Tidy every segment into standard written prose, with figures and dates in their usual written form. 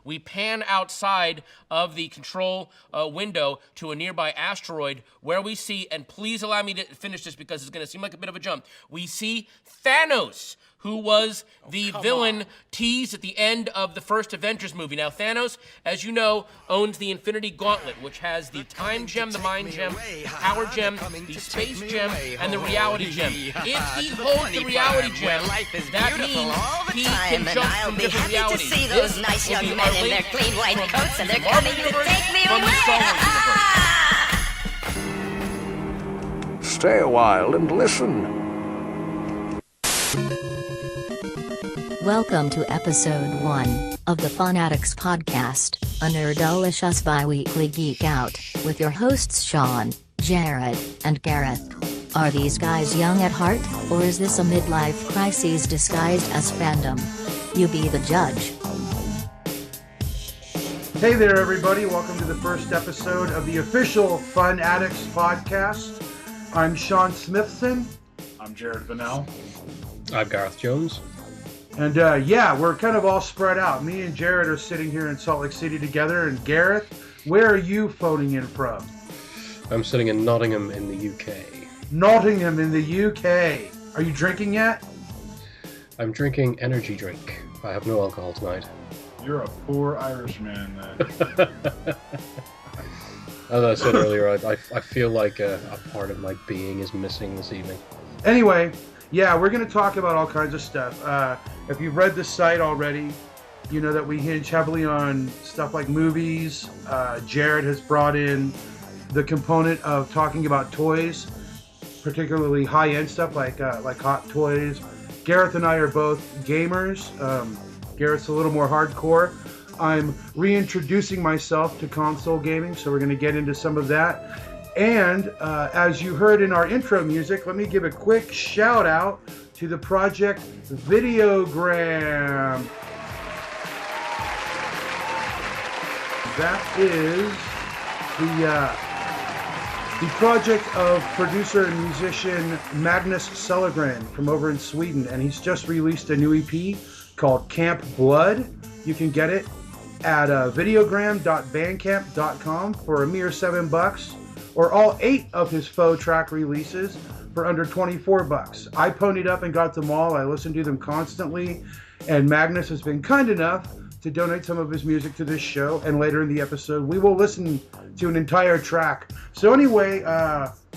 We pan outside of the control window to a nearby asteroid where we see, and please allow me to finish this because it's going to seem like a bit of a jump, we see Thanos, who was the villain teased at the end of the first Avengers movie. Now, Thanos, as you know, owns the Infinity Gauntlet, which has the Time Gem, the Mind Gem, the Power Gem, the Space Gem, and the Reality Gem. If he holds the Reality Gem, that means he can jump from different realities. This will be our link from the Marvel Universe from the Star Wars Universe. Stay a while and listen. Welcome to episode 1 of the FUNADDICTS Podcast, a nerdalicious bi-weekly geek out, with your hosts Sean, Jared, and Gareth. Are these guys young at heart, or is this a midlife crisis disguised as fandom? You be the judge. Hey there everybody, welcome to the first episode of the official FUNADDICTS Podcast. I'm Sean Smithson. I'm Jared Bonnell. I'm Gareth Jones. And we're kind of all spread out. Me and Jared are sitting here in Salt Lake City together. And Gareth, where are you phoning in from? I'm sitting in Nottingham in the UK. Nottingham in the UK. Are you drinking yet? I'm drinking energy drink. I have no alcohol tonight. You're a poor Irishman, then. As I said earlier, I feel like a part of my being is missing this evening. Anyway, yeah, we're going to talk about all kinds of stuff. If you've read the site already, you know that we hinge heavily on stuff like movies. Jared has brought in the component of talking about toys, particularly high-end stuff like Hot Toys. Gareth and I are both gamers. Gareth's a little more hardcore. I'm reintroducing myself to console gaming, so we're going to get into some of that. And as you heard in our intro music, let me give a quick shout out to the project Videogram. That is the project of producer and musician Magnus Sellgren from over in Sweden, and he's just released a new EP called Camp Blood. You can get it at videogram.bandcamp.com for a mere $7, or all 8 of his faux track releases for under $24. I ponied up and got them all. I listen to them constantly, and Magnus has been kind enough to donate some of his music to this show, and later in the episode we will listen to an entire track. So anyway,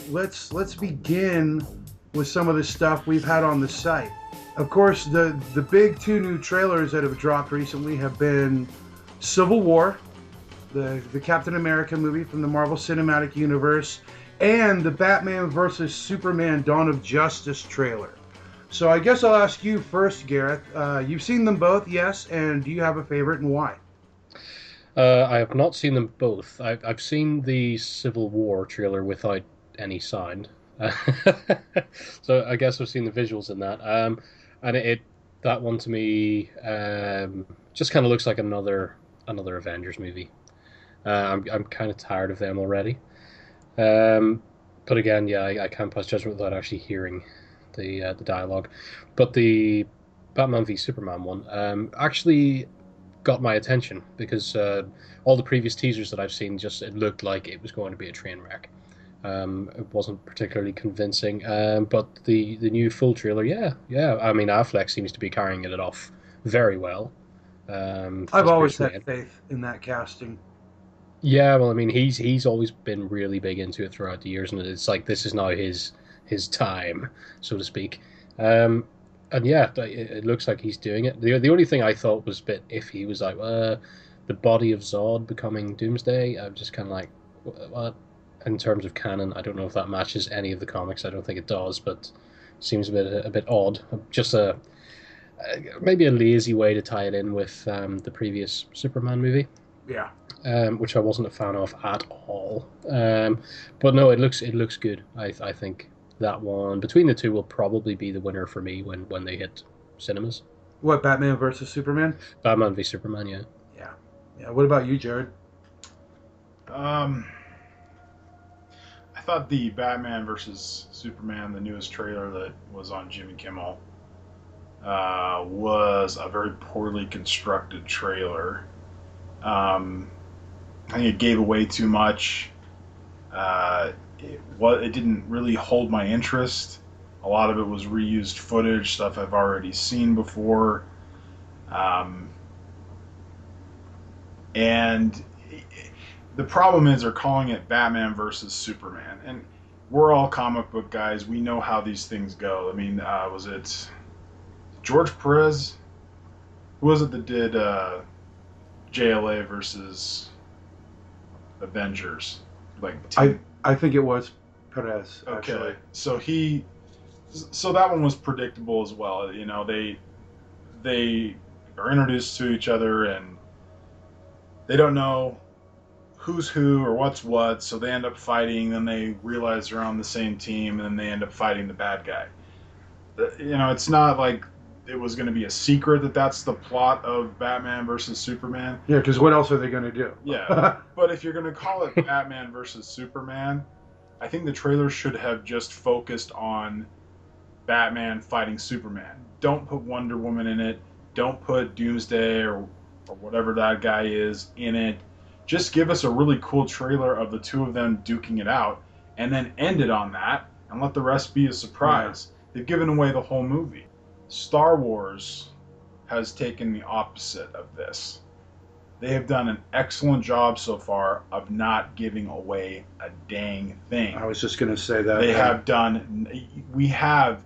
let's begin with some of the stuff we've had on the site. Of course, the big 2 new trailers that have dropped recently have been Civil War, the Captain America movie from the Marvel Cinematic Universe, and the Batman vs. Superman Dawn of Justice trailer. So I guess I'll ask you first, Gareth. You've seen them both, yes, and do you have a favorite and why? I have not seen them both. I've seen the Civil War trailer without any sound. So I guess I've seen the visuals in that. And that one to me just kind of looks like another Avengers movie. I'm kind of tired of them already. But again, yeah, I can't pass judgment without actually hearing the dialogue. But the Batman v Superman one actually got my attention because all the previous teasers that I've seen it looked like it was going to be a train wreck. It wasn't particularly convincing, but the new full trailer, yeah. I mean, Affleck seems to be carrying it off very well. I've always had faith in that casting. Yeah, well, I mean, he's always been really big into it throughout the years, and it's like this is now his time, so to speak. And yeah, it looks like he's doing it. The only thing I thought was a bit iffy was like the body of Zod becoming Doomsday. I'm just kind of like, what? In terms of canon, I don't know if that matches any of the comics. I don't think it does, but seems a bit odd. Just maybe a lazy way to tie it in with the previous Superman movie. Yeah. Which I wasn't a fan of at all. But no, it looks good. I think that one between the two will probably be the winner for me when they hit cinemas. What, Batman versus Superman? Batman v Superman, yeah. Yeah. What about you, Jared? I thought the Batman vs. Superman, the newest trailer that was on Jimmy Kimmel, was a very poorly constructed trailer. I think it gave away too much. It didn't really hold my interest. A lot of it was reused footage, stuff I've already seen before. And the problem is they're calling it Batman versus Superman. And we're all comic book guys. We know how these things go. I mean, was it George Perez? Who was it that did JLA versus Avengers? I think it was Perez. Okay, Actually. so that one was predictable as well. You know, they are introduced to each other and they don't know who's who or what's what, so they end up fighting. Then they realize they're on the same team, and then they end up fighting the bad guy. You know, it's not like it was going to be a secret that that's the plot of Batman versus Superman. Yeah, because what else are they going to do? Yeah, but if you're going to call it Batman versus Superman, I think the trailer should have just focused on Batman fighting Superman. Don't put Wonder Woman in it. Don't put Doomsday or whatever that guy is in it. Just give us a really cool trailer of the two of them duking it out, and then end it on that, and let the rest be a surprise. Yeah. They've given away the whole movie. Star Wars has taken the opposite of this. They have done an excellent job so far of not giving away a dang thing. I was just going to say that. They have done. They have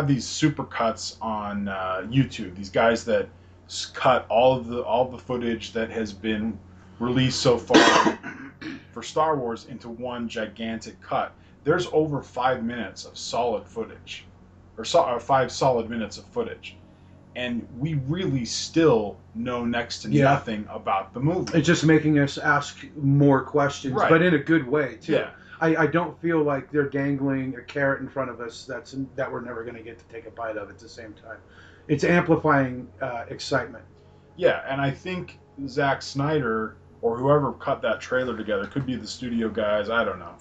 these super cuts on YouTube. These guys that cut all the footage that has been released so far for Star Wars into one gigantic cut. There's over 5 minutes of solid footage, or 5 solid minutes of footage, and we really still know next to nothing about the movie. It's just making us ask more questions, right, but in a good way too. Yeah. I don't feel like they're dangling a carrot in front of us that we're never going to get to take a bite of at the same time. It's amplifying excitement. Yeah, and I think Zack Snyder or whoever cut that trailer together, could be the studio guys, I don't know.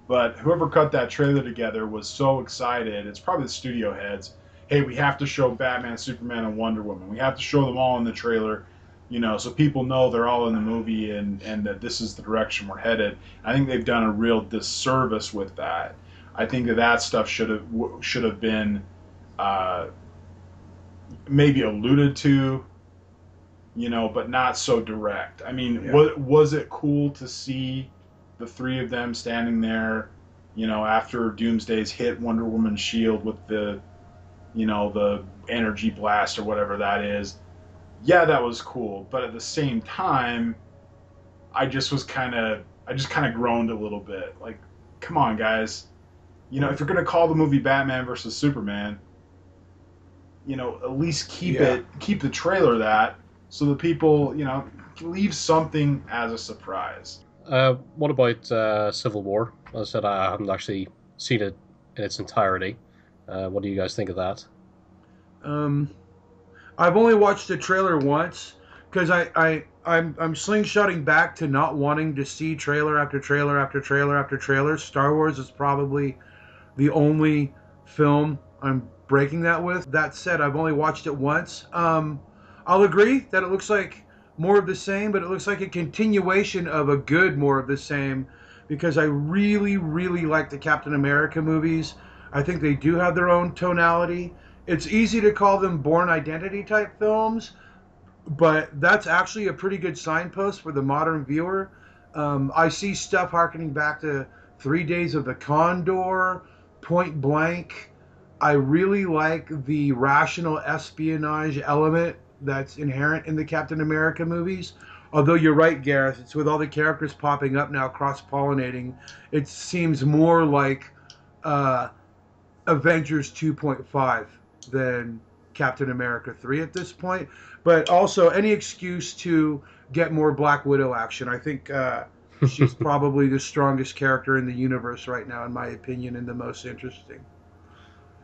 But whoever cut that trailer together was so excited, it's probably the studio heads, hey, we have to show Batman, Superman, and Wonder Woman. We have to show them all in the trailer, you know, so people know they're all in the movie and that this is the direction we're headed. I think they've done a real disservice with that. I think that stuff should have been maybe alluded to, you know, but not so direct. I mean, was it cool to see the three of them standing there, you know, after Doomsday's hit Wonder Woman's shield with the, you know, the energy blast or whatever that is? Yeah, that was cool. But at the same time, I just kind of groaned a little bit. Like, come on, guys. You know, if you're going to call the movie Batman versus Superman, you know, at least keep the trailer that, so the people, you know, leave something as a surprise. What about Civil War? As I said, I haven't actually seen it in its entirety. What do you guys think of that? I've only watched the trailer once because I'm slingshotting back to not wanting to see trailer after trailer after trailer after trailer. Star Wars is probably the only film I'm breaking that with. That said, I've only watched it once. I'll agree that it looks like more of the same, but it looks like a continuation of a good more of the same, because I really, really like the Captain America movies. I think they do have their own tonality. It's easy to call them Bourne Identity type films, but that's actually a pretty good signpost for the modern viewer. I see stuff harkening back to 3 Days of the Condor, Point Blank. I really like the rational espionage element that's inherent in the Captain America movies. Although you're right, Gareth, it's with all the characters popping up now, cross-pollinating, it seems more like Avengers 2.5 than Captain America 3 at this point. But also, any excuse to get more Black Widow action. I think she's probably the strongest character in the universe right now, in my opinion, and the most interesting.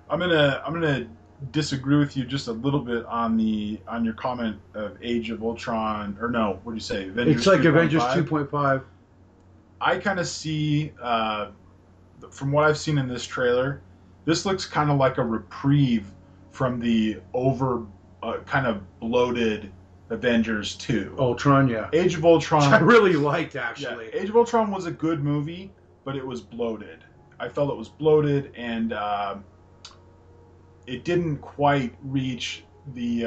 I'm gonna disagree with you just a little bit on your comment of Age of Ultron, or no, what do you say? Avengers it's like 2.5? Avengers 2.5. I kind of see, from what I've seen in this trailer, this looks kind of like a reprieve from the kind of bloated Avengers 2. Ultron, yeah. Age of Ultron. Which I really liked, actually. Yeah, Age of Ultron was a good movie, but it was bloated. I felt it was bloated, and it didn't quite reach the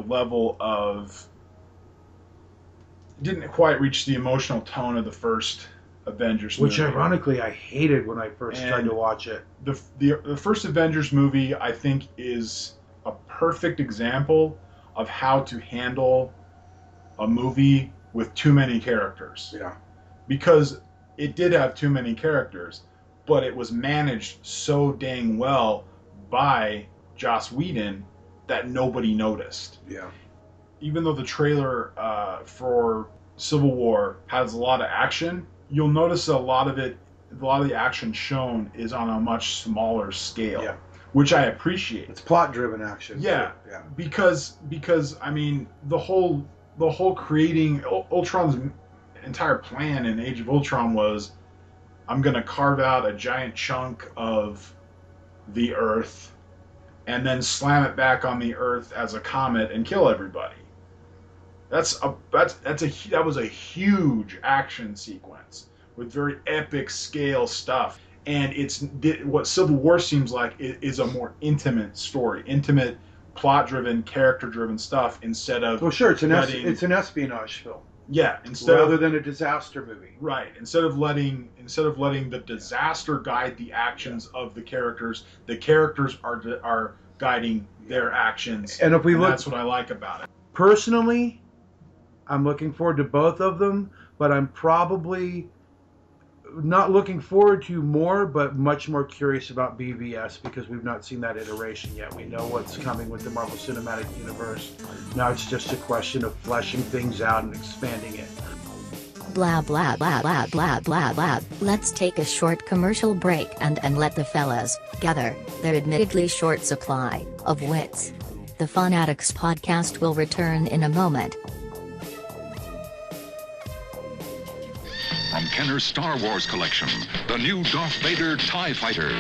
level of... Didn't quite reach the emotional tone of the first Avengers movie. Which, ironically, I hated when I first tried to watch it. The first Avengers movie, I think, is a perfect example of how to handle a movie with too many characters. Yeah. Because it did have too many characters, but it was managed so dang well by Joss Whedon that nobody noticed. Yeah. Even though the trailer for Civil War has a lot of action, you'll notice a lot of the action shown is on a much smaller scale. Yeah. Which I appreciate. It's plot-driven action. Yeah, too. Yeah. because I mean the whole creating Ultron's entire plan in Age of Ultron was, I'm gonna carve out a giant chunk of the Earth, and then slam it back on the Earth as a comet and kill everybody. That was a huge action sequence with very epic scale stuff. And what Civil War seems like is a more intimate story, intimate, plot-driven, character-driven stuff instead of... Well, sure, it's an espionage film. Yeah, rather than a disaster movie. Right, instead of letting the disaster guide the actions of the characters are guiding their actions. And that's what I like about it. Personally, I'm looking forward to both of them, but I'm probably not looking forward to more, but much more curious about BVS because we've not seen that iteration yet. We know what's coming with the Marvel Cinematic Universe. Now it's just a question of fleshing things out and expanding it. Blah blah blah blah blah blah blah. Let's take a short commercial break and let the fellas gather their admittedly short supply of wits. The FUNADDICTS Podcast will return in a moment. From Kenner's Star Wars collection, the new Darth Vader TIE Fighter.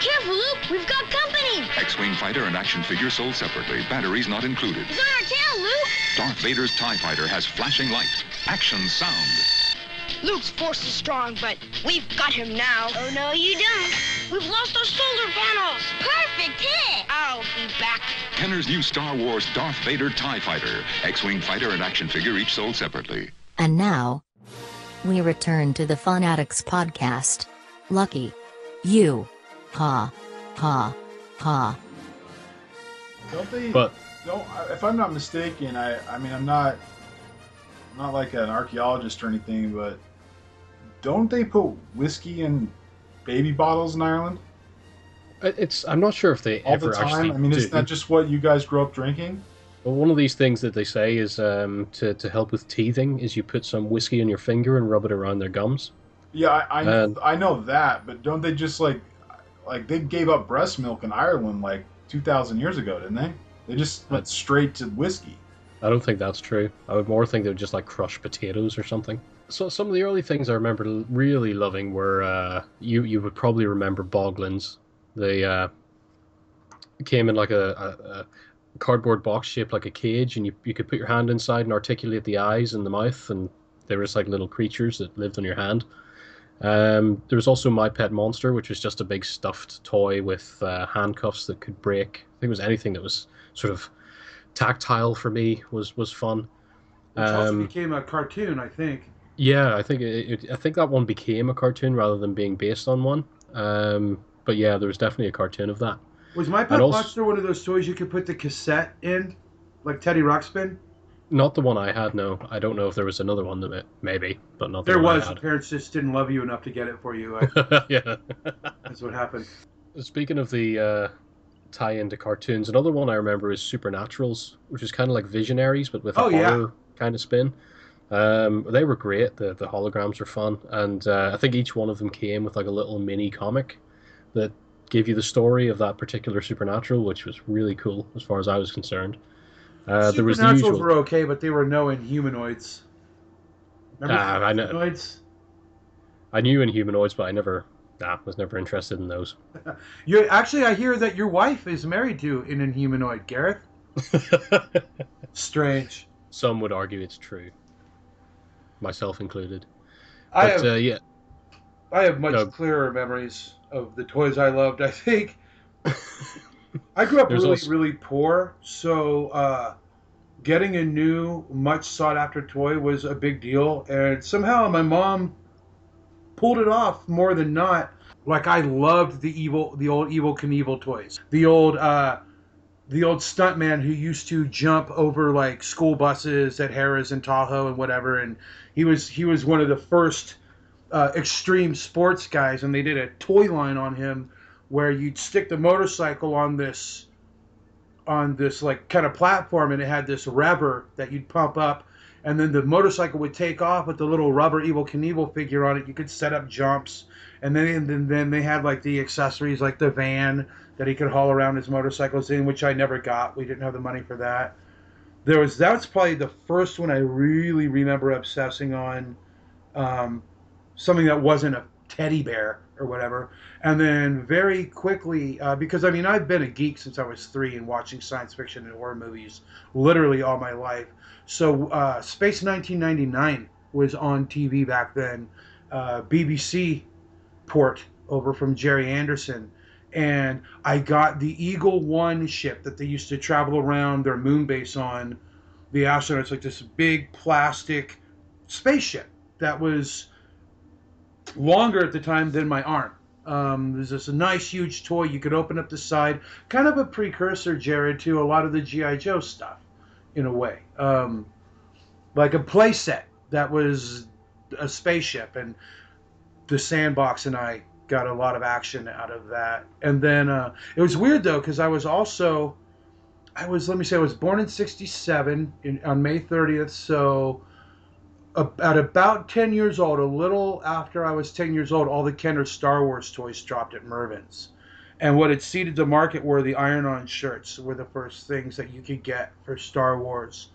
Careful, Luke! We've got company! X-Wing fighter and action figure sold separately. Batteries not included. He's on our tail, Luke! Darth Vader's TIE Fighter has flashing light, action sound. Luke's force is strong, but we've got him now. Oh, no, you don't. We've lost our solar panels. Perfect hit! I'll be back. Kenner's new Star Wars Darth Vader TIE Fighter. X-Wing fighter and action figure each sold separately. And now, we return to the FUNADDICTS Podcast. Lucky you. Ha. Ha. Ha. Don't they... But if I'm not mistaken, I mean, I'm not like an archaeologist or anything, but don't they put whiskey in baby bottles in Ireland? I'm not sure if they all ever the time? actually I mean, do. isn't that just what you guys grew up drinking? Well, one of these things that they say is to help with teething is you put some whiskey in your finger and rub it around their gums. Yeah, I know that, but don't they just like they gave up breast milk in Ireland like 2,000 years ago, didn't they? They just went straight to whiskey. I don't think that's true. I would more think they would just like crush potatoes or something. So some of the early things I remember really loving were you would probably remember Boglins. They came in like a cardboard box shaped like a cage, and you could put your hand inside and articulate the eyes and the mouth, and they were just like little creatures that lived on your hand. There was also My Pet Monster, which was just a big stuffed toy with handcuffs that could break. I think it was anything that was sort of tactile for me was fun. Which also became a cartoon, I think. Yeah, I think I think that one became a cartoon rather than being based on one. But yeah, there was definitely a cartoon of that. Was My Pet Monster one of those toys you could put the cassette in, like Teddy Ruxpin? Not the one I had, no. I don't know if there was another one that maybe, but not the there one was. I had. Parents just didn't love you enough to get it for you. Yeah. That's what happened. Speaking of the tie-in to cartoons, another one I remember is Supernaturals, which is kind of like Visionaries, but with a horror kind of spin. They were great. The holograms were fun, and I think each one of them came with like a little mini comic that gave you the story of that particular supernatural, which was really cool as far as I was concerned. There was the usual... were okay, but they were no Inhumanoids. Remember I know. Inhumanoids? I knew Inhumanoids, but I was never interested in those. Actually, I hear that your wife is married to an Inhumanoid, Gareth. Strange. Some would argue it's true, myself included. I But have yeah, I have much No. clearer memories of the toys I loved. I think I grew up There's really, also- really poor, so getting a new, much sought after toy was a big deal. And somehow my mom pulled it off more than not. Like I loved the old Evil Knievel toys, the old stuntman who used to jump over like school buses at Harrah's and Tahoe and whatever, and he was one of the first extreme sports guys, and they did a toy line on him where you'd stick the motorcycle on this like kind of platform, and it had this rubber that you'd pump up, and then the motorcycle would take off with the little rubber Evil Knievel figure on it. You could set up jumps, and then they had like the accessories like the van that he could haul around his motorcycles in, which I never got. We didn't have the money for that. That's probably the first one I really remember obsessing on, something that wasn't a teddy bear or whatever. And then very quickly, because I mean I've been a geek since I was 3 and watching science fiction and horror movies literally all my life. So Space 1999 was on TV back then, BBC port over from Jerry Anderson. And I got the Eagle 1 ship that they used to travel around their moon base on, the astronauts, like this big plastic spaceship that was longer at the time than my arm. There's this nice huge toy. You could open up the side. Kind of a precursor, Jared, to a lot of the G.I. Joe stuff, in a way. Like a play set that was a spaceship, and the Sandbox and I got a lot of action out of that. And then it was weird though, because I was born in 67 on May 30th, so at about 10 years old, a little after I was 10 years old, all the Kenner Star Wars toys dropped at Mervyn's. And what had seeded the market were the iron-on shirts, were the first things that you could get for Star Wars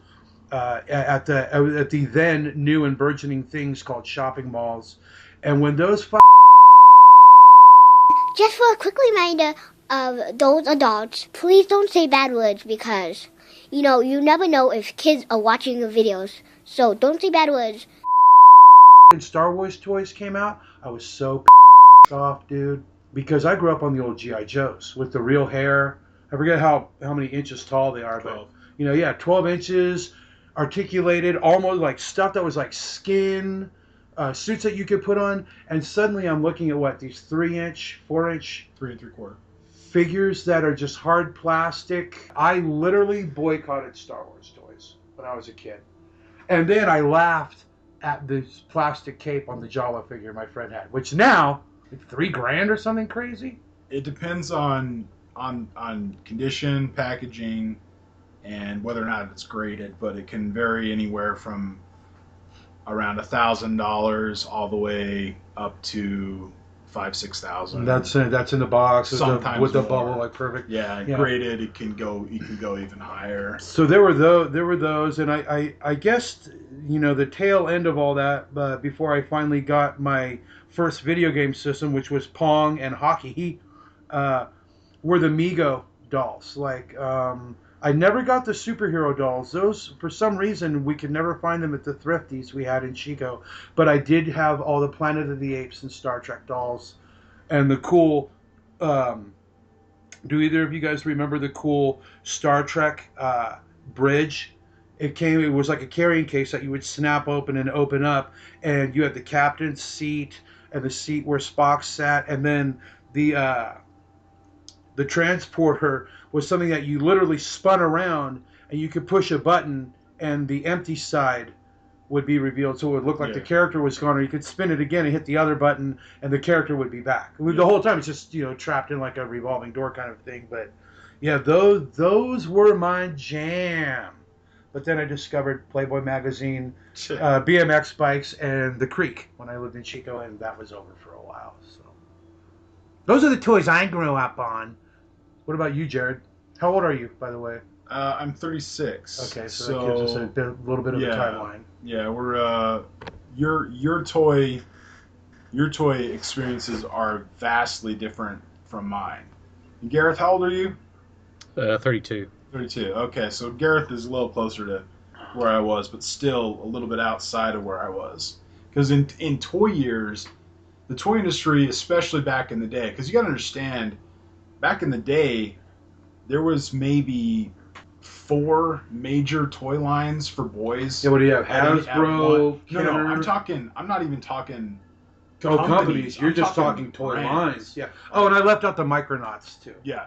at the then new and burgeoning things called shopping malls. And when those Just for a quick reminder of those adults, please don't say bad words because, you never know if kids are watching the videos. So don't say bad words. when Star Wars toys came out, I was so off, dude. Because I grew up on the old G.I. Joes with the real hair. I forget how many inches tall they are, 12. But 12 inches, articulated, almost like stuff that was like skin, suits that you could put on. And suddenly I'm looking at these 3-inch, 4-inch 3 3/4 figures that are just hard plastic. I literally boycotted Star Wars toys when I was a kid. And then I laughed at this plastic cape on the Jawa figure my friend had, which now, like $3,000 or something crazy. It depends on condition, packaging, and whether or not it's graded, but it can vary anywhere from around $1,000 all the way up to $5,000-$6,000. That's in the box Sometimes with the more. bubble, like perfect. Yeah, graded. It can go even higher. So there were those, and I guess the tail end of all that. Before I finally got my first video game system, which was Pong and hockey, were the Mego dolls. Like I never got the superhero dolls. Those, for some reason, we could never find them at the thrifties we had in Chico. But I did have all the Planet of the Apes and Star Trek dolls, and the cool. Do either of you guys remember the cool Star Trek bridge? It was like a carrying case that you would snap open and open up, and you had the captain's seat and the seat where Spock sat, and then the transporter was something that you literally spun around, and you could push a button, and the empty side would be revealed, so it would look like the character was gone, or you could spin it again and hit the other button, and the character would be back. The whole time it's just trapped in like a revolving door kind of thing. But yeah, those were my jam. But then I discovered Playboy magazine, BMX bikes, and the Creek when I lived in Chico, and that was over for a while. So those are the toys I grew up on. What about you, Jared? How old are you, by the way? I'm 36. Okay, so that gives us a little bit of a timeline. Yeah, we're your toy experiences are vastly different from mine. Gareth, how old are you? 32. 32. Okay, so Gareth is a little closer to where I was, but still a little bit outside of where I was. Because in toy years, the toy industry, especially back in the day, because you got to understand, back in the day, there was maybe 4 major toy lines for boys. Yeah, what do you have? Hasbro, No, I'm not even talking. Companies. You're just talking toy lines. Yeah. Oh, and I left out the Micronauts too. Yeah,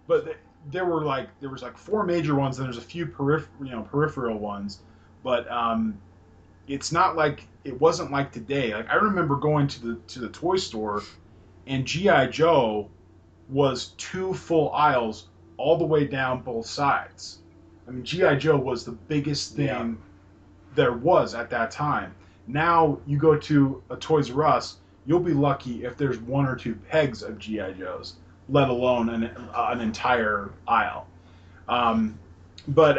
but there was like 4 major ones, and there's a few peripheral ones, but it's not like it wasn't like today. Like I remember going to the toy store, and G.I. Joe was 2 full aisles all the way down both sides. I mean, G.I. Joe was the biggest thing there was at that time. Now you go to a Toys R Us, you'll be lucky if there's 1 or 2 pegs of G.I. Joes, let alone an entire aisle. But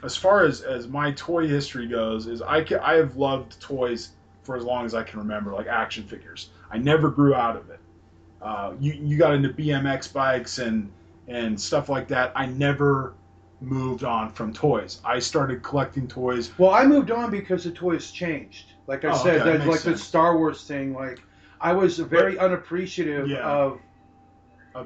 as far as my toy history goes, is I have loved toys for as long as I can remember, like action figures. I never grew out of it. You got into BMX bikes and stuff like that. I never moved on from toys. I started collecting toys. Well, I moved on because the toys changed. Like I said, okay, that's like sense. the Star Wars thing. Like I was very unappreciative of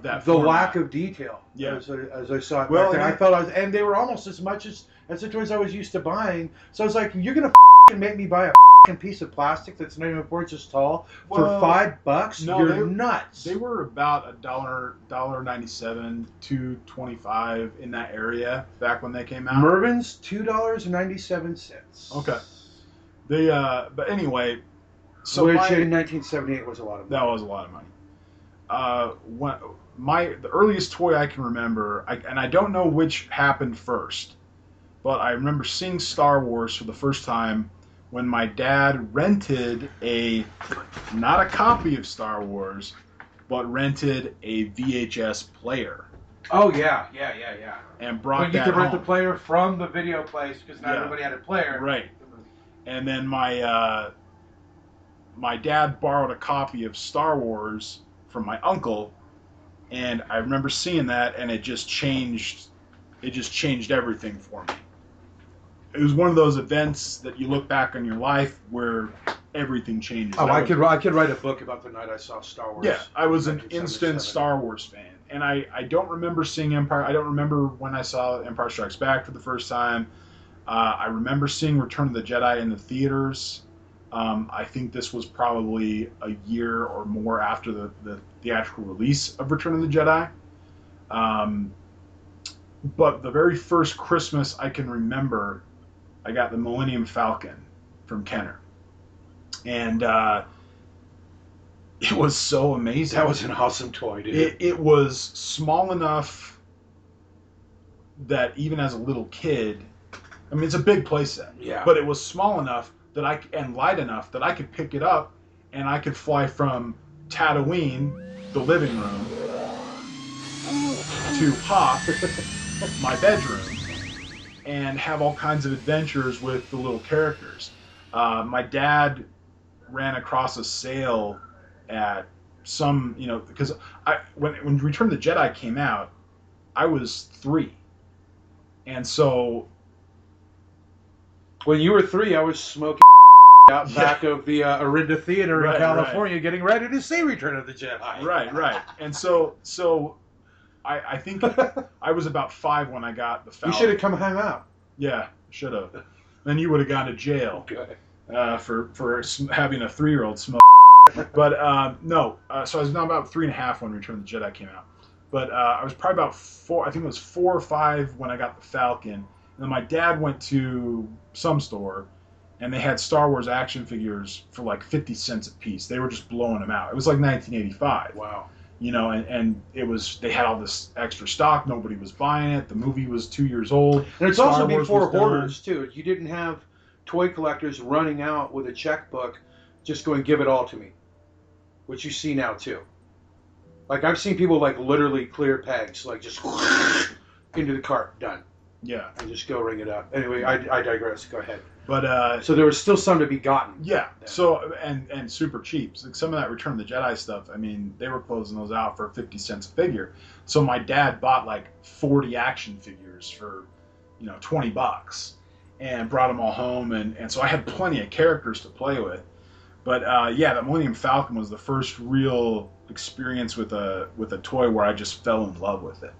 that the format. lack of detail. Yeah. As I saw it Well, back then, and I felt and they were almost as much as the toys I was used to buying. So I was like, you're gonna make me buy a piece of plastic that's not even 4 inches tall for $5? No, you're nuts. They were about $1.97, $2.25 in that area back when they came out. Mervin's $2.97. Okay. They but anyway, so which in 1978 was a lot of money. That was a lot of money. The earliest toy I can remember, and I don't know which happened first, but I remember seeing Star Wars for the first time when my dad rented not a copy of Star Wars, but rented a VHS player. Oh, yeah. And brought When you that could rent home. the player from the video place because not everybody had a player. Right. And then my dad borrowed a copy of Star Wars from my uncle, and I remember seeing that, and it just changed everything for me. It was one of those events that you look back on your life where everything changes. Oh, I could write a book about the night I saw Star Wars. Yeah, I was an instant Star Wars fan. And I don't remember seeing Empire. I don't remember when I saw Empire Strikes Back for the first time. I remember seeing Return of the Jedi in the theaters. I think this was probably a year or more after the theatrical release of Return of the Jedi. But the very first Christmas I can remember, I got the Millennium Falcon from Kenner. And it was so amazing. That was an awesome toy, dude. It was small enough that even as a little kid, I mean, it's a big playset. Yeah. But it was small enough and light enough that I could pick it up and I could fly from Tatooine, the living room, to Hoth, my bedroom, and have all kinds of adventures with the little characters. My dad ran across a sale at some, because when Return of the Jedi came out, I was 3. And so when you were 3, I was smoking out back of the Orinda Theater in California, getting ready to see Return of the Jedi. Right. And so I think I was about 5 when I got the Falcon. You should have come hang out. Yeah, should have. Then you would have gone to jail for having a 3-year-old smoke. But no, so I was now about 3.5 when Return of the Jedi came out. But I was probably about 4. I think it was 4 or 5 when I got the Falcon. And then my dad went to some store, and they had Star Wars action figures for like 50 cents a piece. They were just blowing them out. It was like 1985. Wow. And it was, they had all this extra stock. Nobody was buying it. The movie was 2 years old. And it's Star also Wars before was done. hoarders, too. You didn't have toy collectors running out with a checkbook just going, give it all to me. Which you see now, too. Like, I've seen people, like, literally clear pegs. Like, just into the cart. Done. Yeah. And just go ring it up. Anyway, I digress. Go ahead. But so there was still some to be gotten. Yeah. So and super cheap. So some of that Return of the Jedi stuff. I mean, they were closing those out for 50 cents a figure. So my dad bought like 40 action figures for, $20, and brought them all home, and so I had plenty of characters to play with. But the Millennium Falcon was the first real experience with a toy where I just fell in love with it,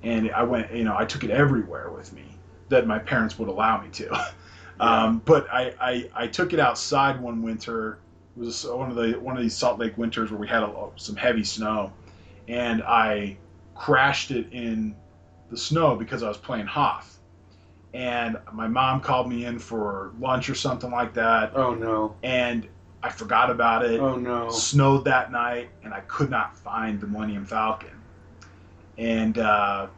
and I went, I took it everywhere with me that my parents would allow me to. But I took it outside one winter. It was one of these Salt Lake winters where we had some heavy snow, and I crashed it in the snow because I was playing Hoth. And my mom called me in for lunch or something like that. Oh no! And I forgot about it. Oh no! Snowed that night, and I could not find the Millennium Falcon. And I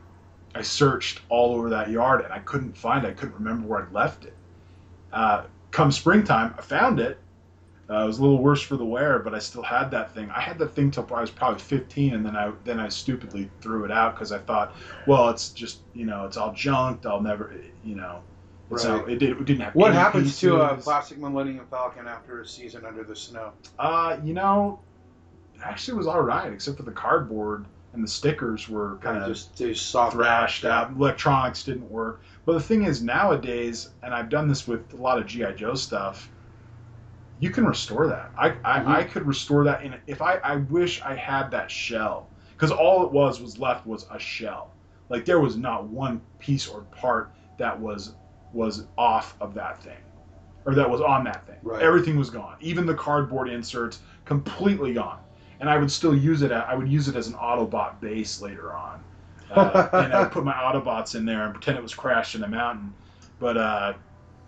searched all over that yard, and I couldn't find it. I couldn't remember where I'd left it. Come springtime, I found it. It was a little worse for the wear, but I still had that thing. I had that thing till I was probably 15, and then I stupidly threw it out because I thought, well, it's just it's all junked. I'll never it's Right. it didn't have. What any happens pieces. to a plastic Millennium Falcon after a season under the snow? Actually, it was all right, except for the cardboard and the stickers were kind of just soft thrashed out. Electronics didn't work. But the thing is, nowadays, and I've done this with a lot of G.I. Joe stuff, you can restore that. I could restore that if I wish I had that shell, because all it was left was a shell. Like there was not one piece or part that was off of that thing, or that was on that thing. Right. Everything was gone. Even the cardboard inserts, completely gone. And I would still use it. I would use it as an Autobot base later on, and I would put my Autobots in there and pretend it was crashed in a mountain. But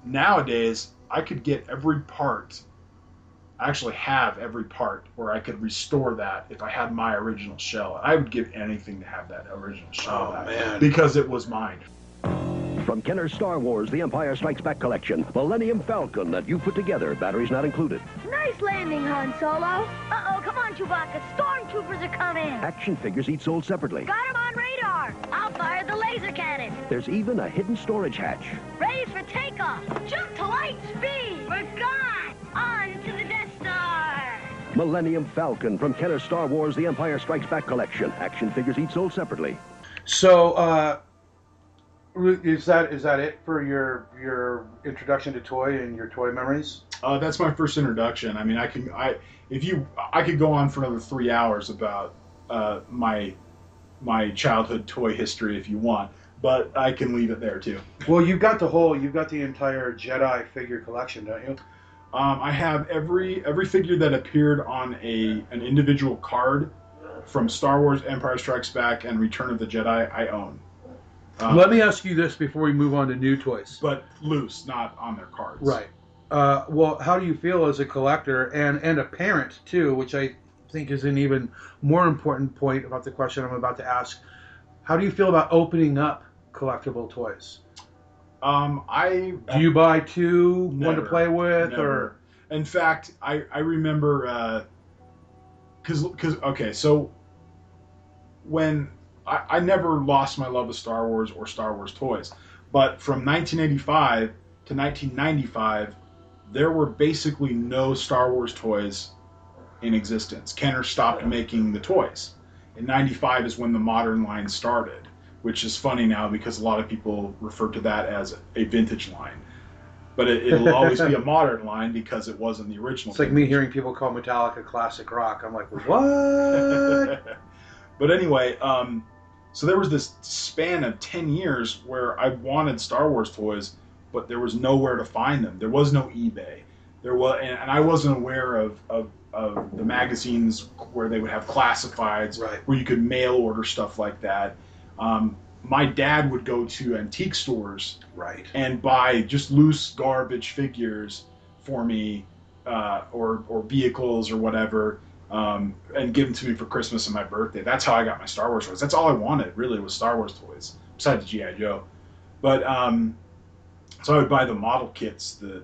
nowadays, I could get every part. I actually have every part where I could restore that if I had my original shell. I would give anything to have that original shell back, man. because it was mine. From Kenner's Star Wars The Empire Strikes Back collection, Millennium Falcon that you put together, batteries not included. Nice landing, Han Solo. Uh-oh, come on, Chewbacca. Stormtroopers are coming. Action figures each sold separately. Got him on radar. I'll fire the laser cannon. There's even a hidden storage hatch. Ready for takeoff. Jump to light speed. We're gone. On to the Death Star. Millennium Falcon from Kenner's Star Wars The Empire Strikes Back collection. Action figures each sold separately. So, is that it for your introduction to toy and your toy memories? That's my first introduction. I mean, I could go on for another 3 hours about my childhood toy history if you want, but I can leave it there too. Well, you've got the entire Jedi figure collection, don't you? I have every figure that appeared on an individual card from Star Wars, Empire Strikes Back, and Return of the Jedi. I own. Let me ask you this before we move on to new toys. But loose, not on their cards. Right. Well, how do you feel as a collector and a parent too, which I think is an even more important point about the question I'm about to ask. How do you feel about opening up collectible toys? Do you buy two, one to play with, never. or? In fact, I remember so when I never lost my love of Star Wars or Star Wars toys, but from 1985 to 1995, there were basically no Star Wars toys in existence. Kenner stopped making the toys. In 95 is when the modern line started, which is funny now because a lot of people refer to that as a vintage line. But it'll always be a modern line because it wasn't the original. It's like me hearing people call Metallica classic rock. I'm like, what? But anyway, so there was this span of 10 years where I wanted Star Wars toys, but there was nowhere to find them. There was no eBay. And I wasn't aware of the magazines where they would have classifieds, right, where you could mail order stuff like that. My dad would go to antique stores, right, and buy just loose garbage figures for me, or vehicles or whatever, and give them to me for Christmas and my birthday. That's how I got my Star Wars toys. That's all I wanted, really, was Star Wars toys, besides G.I. Joe. But so I would buy the model kits, the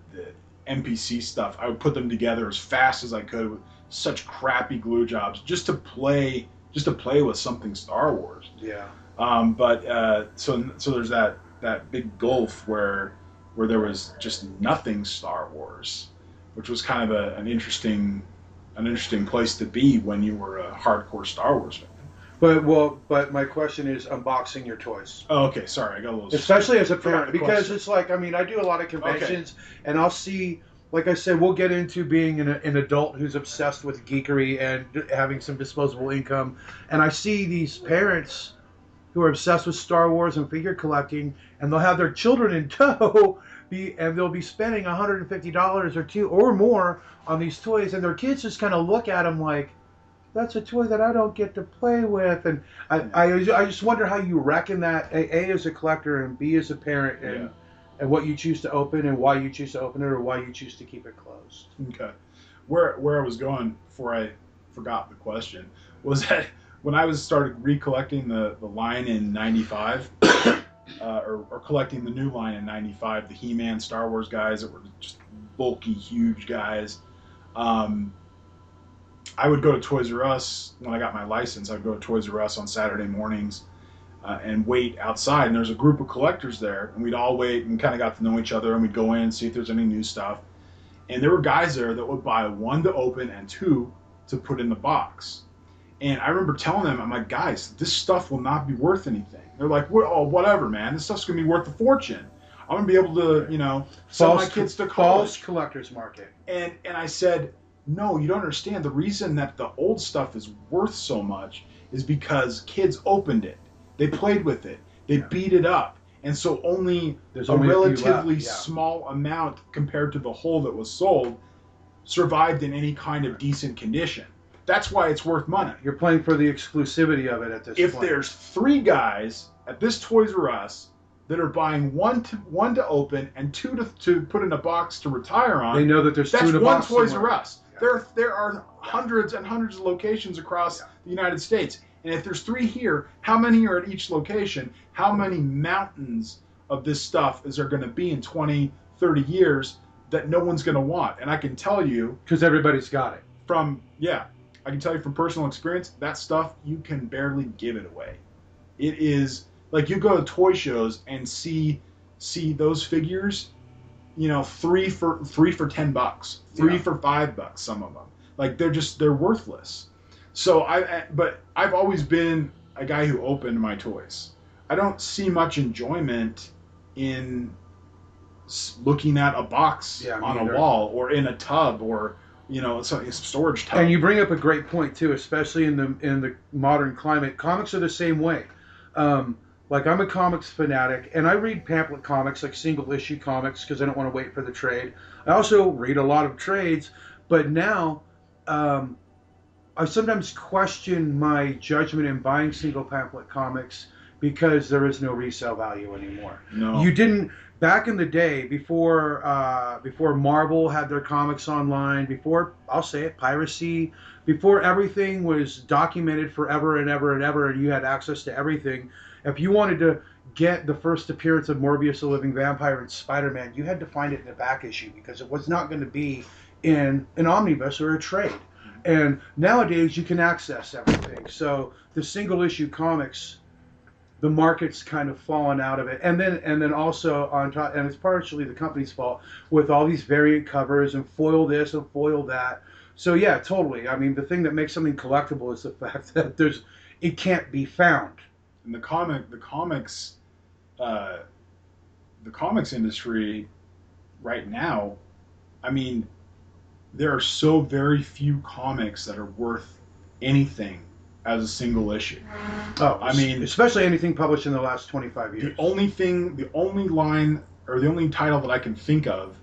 NPC stuff. I would put them together as fast as I could with such crappy glue jobs, just to play with something Star Wars. Yeah. So there's that big gulf where where there was just nothing Star Wars, which was kind of an interesting place to be when you were a hardcore Star Wars fan. But my question is unboxing your toys. Oh, okay. Sorry, I got a little. Especially as a parent, because it's like, I mean, I do a lot of conventions, and I'll see, like I said, we'll get into being an adult who's obsessed with geekery and having some disposable income, and I see these parents who are obsessed with Star Wars and figure collecting, and they'll have their children in tow, and they'll be spending $150 or two or more on these toys, and their kids just kind of look at them like, that's a toy that I don't get to play with. And I just wonder how you reckon that, A, as a collector, and B, as a parent, and what you choose to open, and why you choose to open it, or why you choose to keep it closed. Okay. Where I was going before I forgot the question was that when I started recollecting the line in 95, or collecting the new line in 95, the He-Man Star Wars guys that were just bulky, huge guys, I would go to Toys R Us when I got my license. I'd go to Toys R Us on Saturday mornings and wait outside. And there's a group of collectors there, and we'd all wait and kind of got to know each other. And we'd go in and see if there's any new stuff. And there were guys there that would buy 1 to open and 2 to put in the box. And I remember telling them, I'm like, guys, this stuff will not be worth anything. They're like, oh, whatever, man. This stuff's gonna be worth a fortune. I'm gonna be able to, sell my kids to college. False collector's market. And I said, no, you don't understand. The reason that the old stuff is worth so much is because kids opened it. They played with it. They beat it up. And so there's only a relatively small amount compared to the whole that was sold survived in any kind of decent condition. That's why it's worth money. You're playing for the exclusivity of it at this point. If there's 3 guys at this Toys R Us that are buying 1 to open and 2 to put in a box to retire on, they know that there's 2 in a box. That's one Toys R Us. There are hundreds and hundreds of locations across the United States. And if there's 3 here, how many are at each location? How many mountains of this stuff is there going to be in 20, 30 years that no one's going to want? And I can tell you... because everybody's got it. I can tell you from personal experience, that stuff, you can barely give it away. It is... like, you go to toy shows and see those figures... 3 for $10, 3 for $5, some of them. Like, they're worthless. So I've always been a guy who opened my toys. I don't see much enjoyment in looking at a box on a wall or in a tub or, a storage tub. And you bring up a great point too, especially in the modern climate. Comics are the same way. Like, I'm a comics fanatic, and I read pamphlet comics, like single-issue comics, because I don't want to wait for the trade. I also read a lot of trades, but now I sometimes question my judgment in buying single pamphlet comics because there is no resale value anymore. No. You didn't... back in the day, before Marvel had their comics online, before, I'll say it, piracy, before everything was documented forever and ever and ever, and you had access to everything... if you wanted to get the first appearance of Morbius the Living Vampire and Spider-Man, you had to find it in the back issue because it was not going to be in an omnibus or a trade. And nowadays you can access everything. So the single issue comics, the market's kind of fallen out of it. And then also on top, and it's partially the company's fault, with all these variant covers and foil this and foil that. So yeah, totally. I mean, the thing that makes something collectible is the fact that it can't be found. And the comics industry right now, I mean, there are so very few comics that are worth anything as a single issue. Oh, I mean, especially anything published in the last 25 years. The only line or the only title that I can think of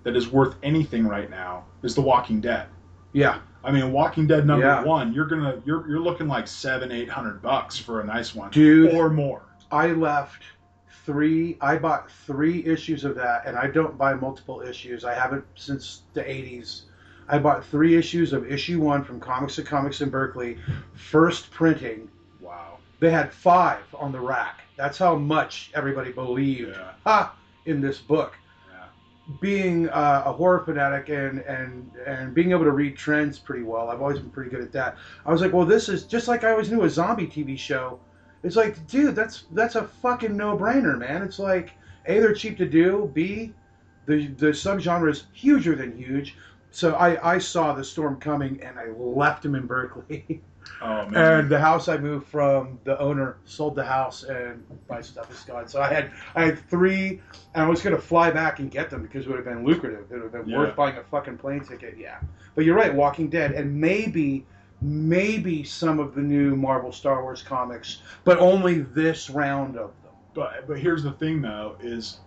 that is worth anything right now is The Walking Dead. Yeah. I mean, Walking Dead number 1, you're looking like $700-800 for a nice one, dude, or more. I bought 3 issues of that, and I don't buy multiple issues. I haven't since the 80s. I bought 3 issues of issue 1 from Comics to Comics in Berkeley, first printing. Wow. They had 5 on the rack. That's how much everybody believed in this book. Being a horror fanatic and being able to read trends pretty well, I've always been pretty good at that. I was like, well, this is just like I always knew a zombie TV show. It's like, dude, that's a fucking no-brainer, man. It's like, A, they're cheap to do. B, the subgenre is huger than huge. So I saw the storm coming, and I left him in Berkeley. Oh man! And the house I moved from, the owner sold the house, and my stuff is gone. So I had 3, and I was gonna fly back and get them because it would have been lucrative. It would have been worth buying a fucking plane ticket. Yeah, but you're right, Walking Dead, and maybe some of the new Marvel Star Wars comics, but only this round of them. But here's the thing though is,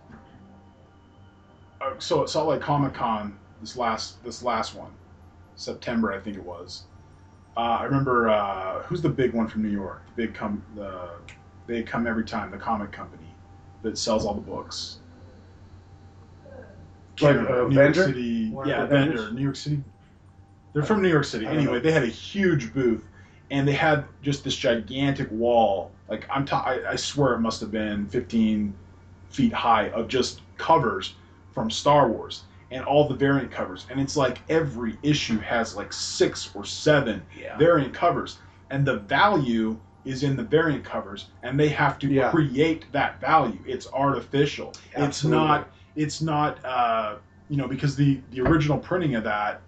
so at Salt Lake Comic-Con this last one, September I think it was. I remember who's the big one from New York? They come every time. The comic company that sells all the books. Like New York City, Vendor, New York City. They're from New York City. Anyway, they had a huge booth, and they had just this gigantic wall. Like I swear it must have been 15 feet high of just covers from Star Wars. And all the variant covers, and it's like every issue has like 6 or 7 variant covers, and the value is in the variant covers, and they have to create that value. It's artificial. Absolutely. It's not because the original printing of that,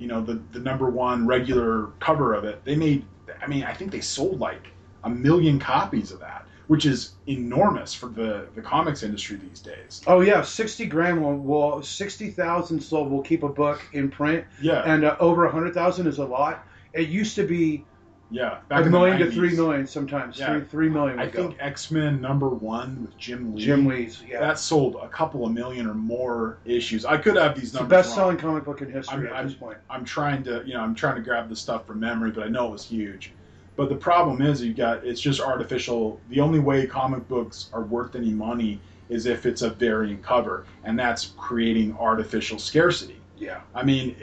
the #1 regular cover of it, they made. I mean, I think they sold like 1 million copies of that, which is enormous for the comics industry these days. Oh yeah, 60 grand will 60,000 sold will keep a book in print. Yeah, and over 100,000 is a lot. It used to be back $1 in million the to 3 million sometimes. Yeah. 3 million. I think X-Men #1 with Jim Lee. Jim Lee's, that sold a couple of million or more issues. I could have these numbers. The best-selling comic book in history at this point. I'm trying to grab the stuff from memory, but I know it was huge. But the problem is it's just artificial. The only way comic books are worth any money is if it's a variant cover, and that's creating artificial scarcity. Yeah. I mean,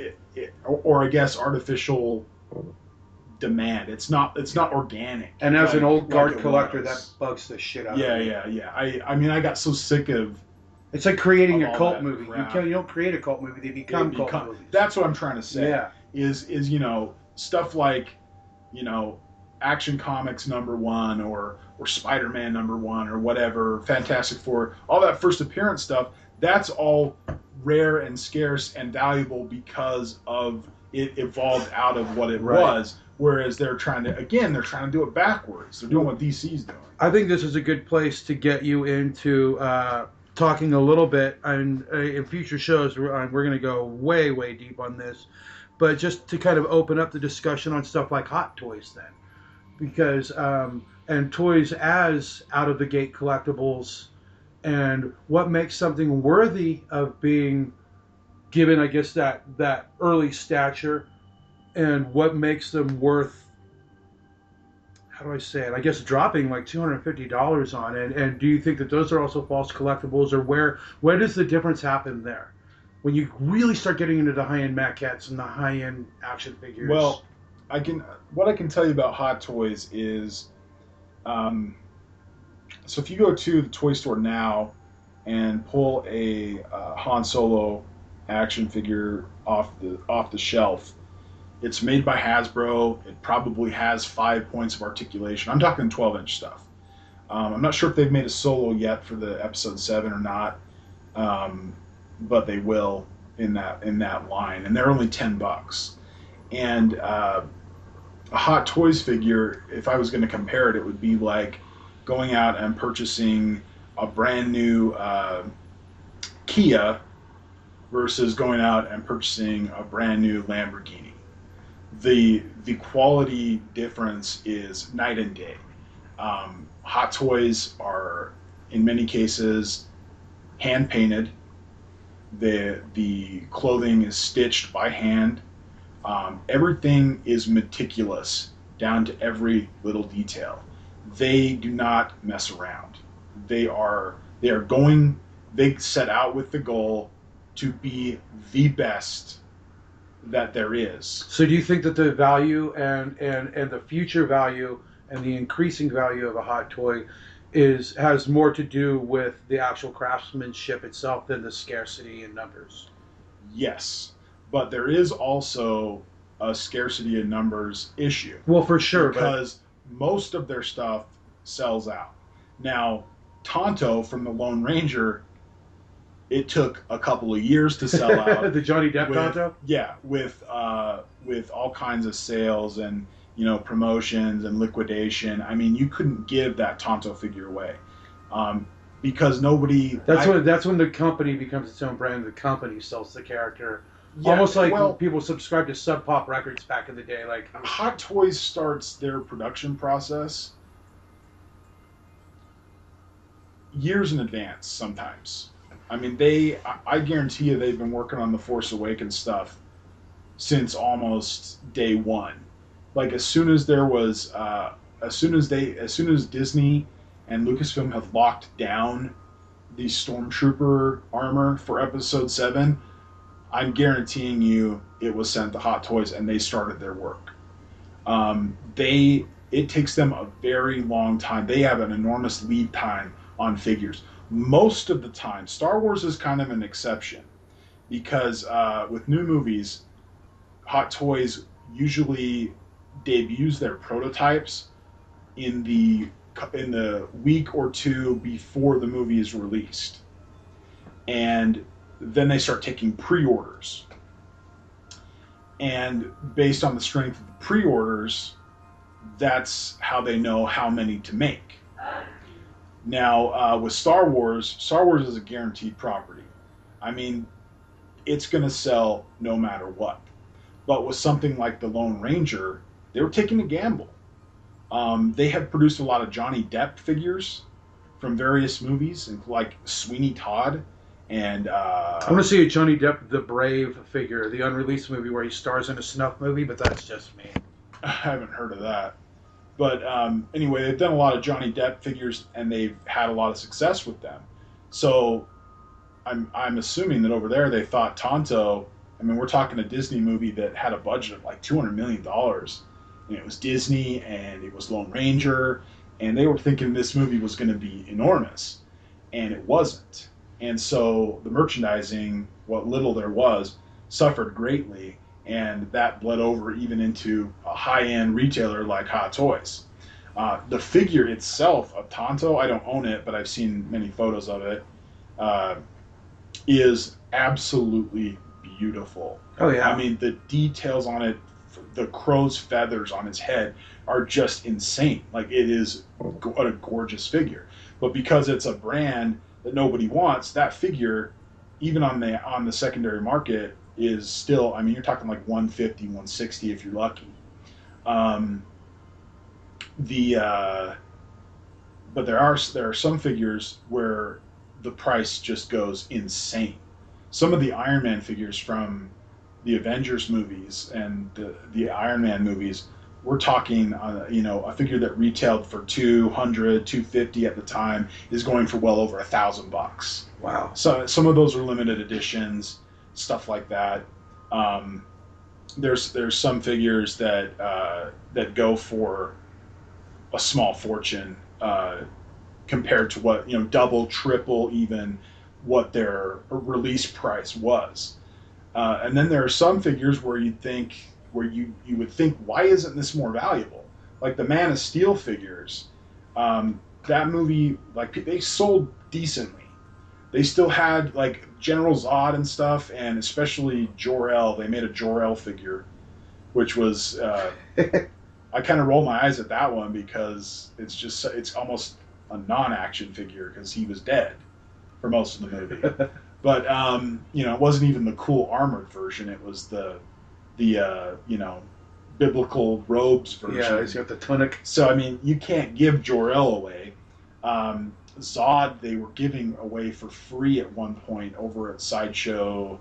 or I guess artificial demand. It's not organic. And as an old guard collector, that bugs the shit out of me. Yeah. I mean, I got so sick of. It's like creating a cult that movie. crap. You don't create a cult movie; they become cult movies. That's what I'm trying to say. Yeah. Is stuff like Action Comics #1 or Spider-Man #1 or whatever, Fantastic Four, all that first appearance stuff, that's all rare and scarce and valuable because of it evolved out of what it was. Whereas they're trying to do it backwards. They're doing what DC's doing. I think this is a good place to get you into talking a little bit, and in future shows we're going to go way, way deep on this, but just to kind of open up the discussion on stuff like Hot Toys then. Because and toys as out of the gate collectibles, and what makes something worthy of being given, I guess, that early stature, and what makes them worth, how do I say it, I guess dropping like $250 on it. And do you think that those are also false collectibles, or where does the difference happen there when you really start getting into the high-end maquettes and the high-end action figures? Well, what I can tell you about Hot Toys is, so if you go to the toy store now and pull a Han Solo action figure off the shelf, it's made by Hasbro. It probably has 5 points of articulation. I'm talking 12-inch stuff. I'm not sure if they've made a Solo yet for the episode 7 or not, but they will in that line, and they're only $10. And a Hot Toys figure, if I was going to compare it, it would be like going out and purchasing a brand new Kia versus going out and purchasing a brand new Lamborghini. The quality difference is night and day. Hot Toys are, in many cases, hand painted. The clothing is stitched by hand. Everything is meticulous down to every little detail. They do not mess around. They set out with the goal to be the best that there is. So do you think that the value and the future value and the increasing value of a Hot Toy has more to do with the actual craftsmanship itself than the scarcity in numbers? Yes. But there is also a scarcity in numbers issue. Well, for sure. Because most of their stuff sells out. Now, Tonto from the Lone Ranger, it took a couple of years to sell out. The Johnny Depp Tonto? Yeah, with all kinds of sales and, you know, promotions and liquidation. I mean, you couldn't give that Tonto figure away. Because nobody... That's when the company becomes its own brand. The company sells the character. Yeah, almost like people subscribed to Sub Pop Records back in the day. Like Hot Toys starts their production process years in advance sometimes. I mean, I guarantee you they've been working on the Force Awakens stuff since almost day one. Like as soon as Disney and Lucasfilm have locked down the Stormtrooper armor for Episode 7, I'm guaranteeing you it was sent to Hot Toys and they started their work. It takes them a very long time. They have an enormous lead time on figures. Most of the time, Star Wars is kind of an exception because with new movies, Hot Toys usually debuts their prototypes in the week or two before the movie is released. And then they start taking pre-orders. And based on the strength of the pre-orders, that's how they know how many to make. Now, with Star Wars is a guaranteed property. I mean, it's going to sell no matter what. But with something like the Lone Ranger, they were taking a gamble. They have produced a lot of Johnny Depp figures from various movies, like Sweeney Todd. And I want to see a Johnny Depp the Brave figure, the unreleased movie where he stars in a snuff movie, but that's just me. I haven't heard of that. But anyway, they've done a lot of Johnny Depp figures, and they've had a lot of success with them. So I'm assuming that over there they thought Tonto. I mean, we're talking a Disney movie that had a budget of like $200 million, and it was Disney, and it was Lone Ranger, and they were thinking this movie was going to be enormous, and it wasn't. And so the merchandising, what little there was, suffered greatly, and that bled over even into a high-end retailer like Hot Toys. The figure itself of Tonto, I don't own it, but I've seen many photos of it, is absolutely beautiful. Oh, yeah. I mean, the details on it, the crow's feathers on its head are just insane. Like, it is a gorgeous figure. But because it's a brand that nobody wants, that figure, even on the secondary market, is still, I mean, you're talking like $150, $160 if you're lucky. But there are some figures where the price just goes insane. Some of the Iron Man figures from the Avengers movies and the Iron Man movies, we're talking, a figure that retailed for $200, $250 at the time is going for well over $1,000. Wow. So some of those are limited editions, stuff like that. There's some figures that go for a small fortune compared to what, double, triple, even what their release price was. And then there are some figures where you would think, why isn't this more valuable? Like the Man of Steel figures, that movie, like they sold decently. They still had like General Zod and stuff, and especially Jor-El. They made a Jor-El figure, which was I kind of rolled my eyes at that one because it's almost a non-action figure because he was dead for most of the movie. But it wasn't even the cool armored version. It was the biblical robes version. Yeah, he's got the tunic. So I mean, you can't give Jor-El away. Zod they were giving away for free at one point over at Sideshow.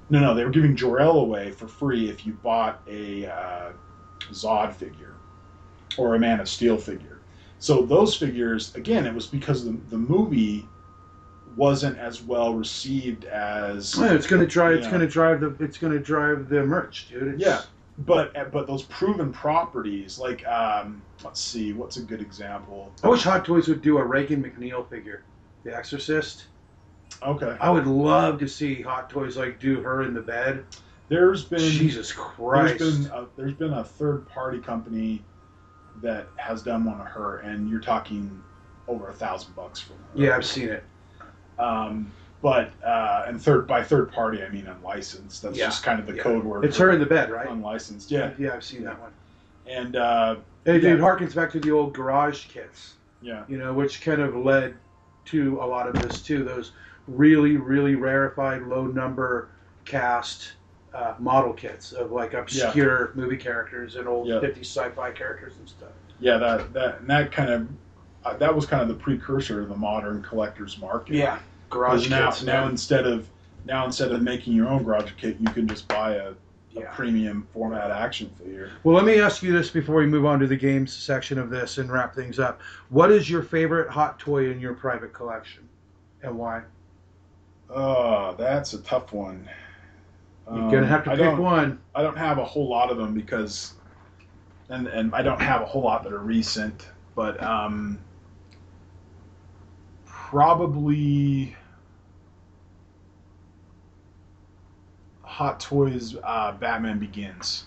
No, they were giving Jor-El away for free if you bought a Zod figure or a Man of Steel figure. So those figures, again, it was because the movie wasn't as well received as. Well, it's going to drive. It's going to drive the merch, dude. Yeah, but those proven properties, like let's see, what's a good example? I wish Hot Toys would do a Reagan McNeil figure, The Exorcist. Okay. I would love to see Hot Toys do her in the bed. There's been Jesus Christ. There's been a third party company that has done one of her, and you're talking over $1,000 for them. Yeah, I've seen it. But and by third party, I mean unlicensed. That's just kind of the code word. It's Her in the Bed, right? Unlicensed, yeah. Yeah, I've seen that one. And it harkens back to the old garage kits. Yeah. You know, which kind of led to a lot of this too. Those really, really rarefied, low number cast model kits of like obscure movie characters and old 50s sci-fi characters and stuff. Yeah, that was kind of the precursor to the modern collector's market. Yeah, garage kits. Now instead of making your own garage kit, you can just buy a premium format action figure. Well, let me ask you this before we move on to the games section of this and wrap things up. What is your favorite hot toy in your private collection, and why? Oh, that's a tough one. You're gonna have to pick one. I don't have a whole lot of them because, and I don't have a whole lot that are recent, but probably Hot Toys Batman Begins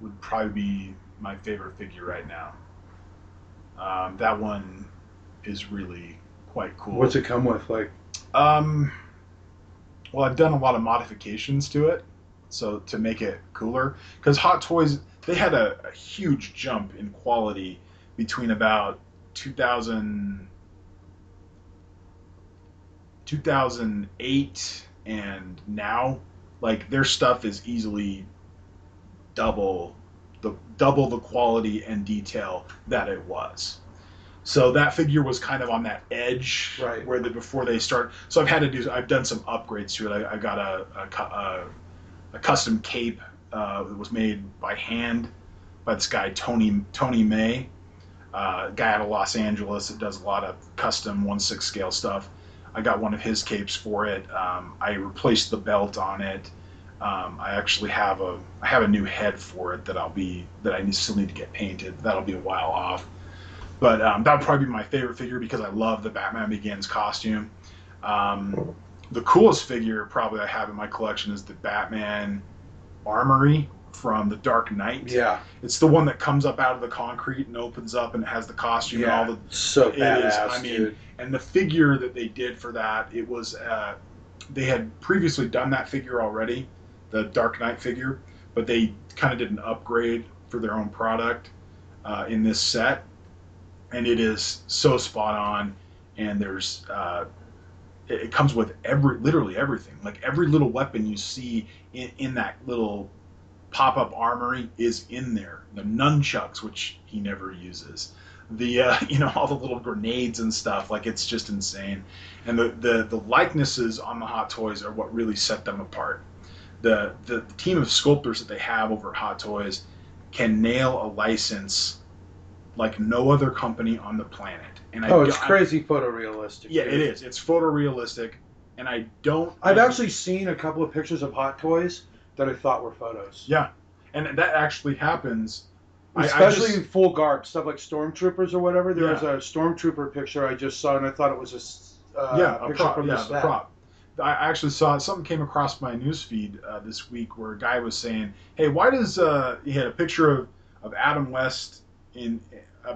would probably be my favorite figure right now. That one is really quite cool. What's it come with? Like, well, I've done a lot of modifications to it, so to make it cooler. Because Hot Toys, they had a huge jump in quality between about 2008 and now. Like, their stuff is easily double the quality and detail that it was. So that figure was kind of on that edge, right, where before they start. So I've done some upgrades to it. I got a custom cape that was made by hand by this guy Tony May, guy out of Los Angeles that does a lot of custom 1/6 scale stuff. I got one of his capes for it. I replaced the belt on it. I actually have a new head for it that I still need to get painted. That'll be a while off. But that would probably be my favorite figure because I love the Batman Begins costume. The coolest figure probably I have in my collection is the Batman Armory from The Dark Knight. Yeah. It's the one that comes up out of the concrete and opens up and it has the costume and all the... So badass, dude. And the figure that they did for that, it was... they had previously done that figure already, the Dark Knight figure, but they kind of did an upgrade for their own product in this set. And it is so spot on, and there's it comes with literally everything. Like every little weapon you see in that little pop-up armory is in there. The nunchucks, which he never uses, the all the little grenades and stuff. Like, it's just insane. And the likenesses on the Hot Toys are what really set them apart. The team of sculptors that they have over at Hot Toys can nail a license like no other company on the planet. And it's crazy photorealistic. Yeah, it is. It's photorealistic, and I've actually seen a couple of pictures of Hot Toys that I thought were photos. Yeah, and that actually happens. Especially in full garb, stuff like stormtroopers or whatever. There was a stormtrooper picture I just saw, and I thought it was a picture from the prop. I actually saw something came across my newsfeed this week where a guy was saying, "Hey, why does he had a picture of Adam West in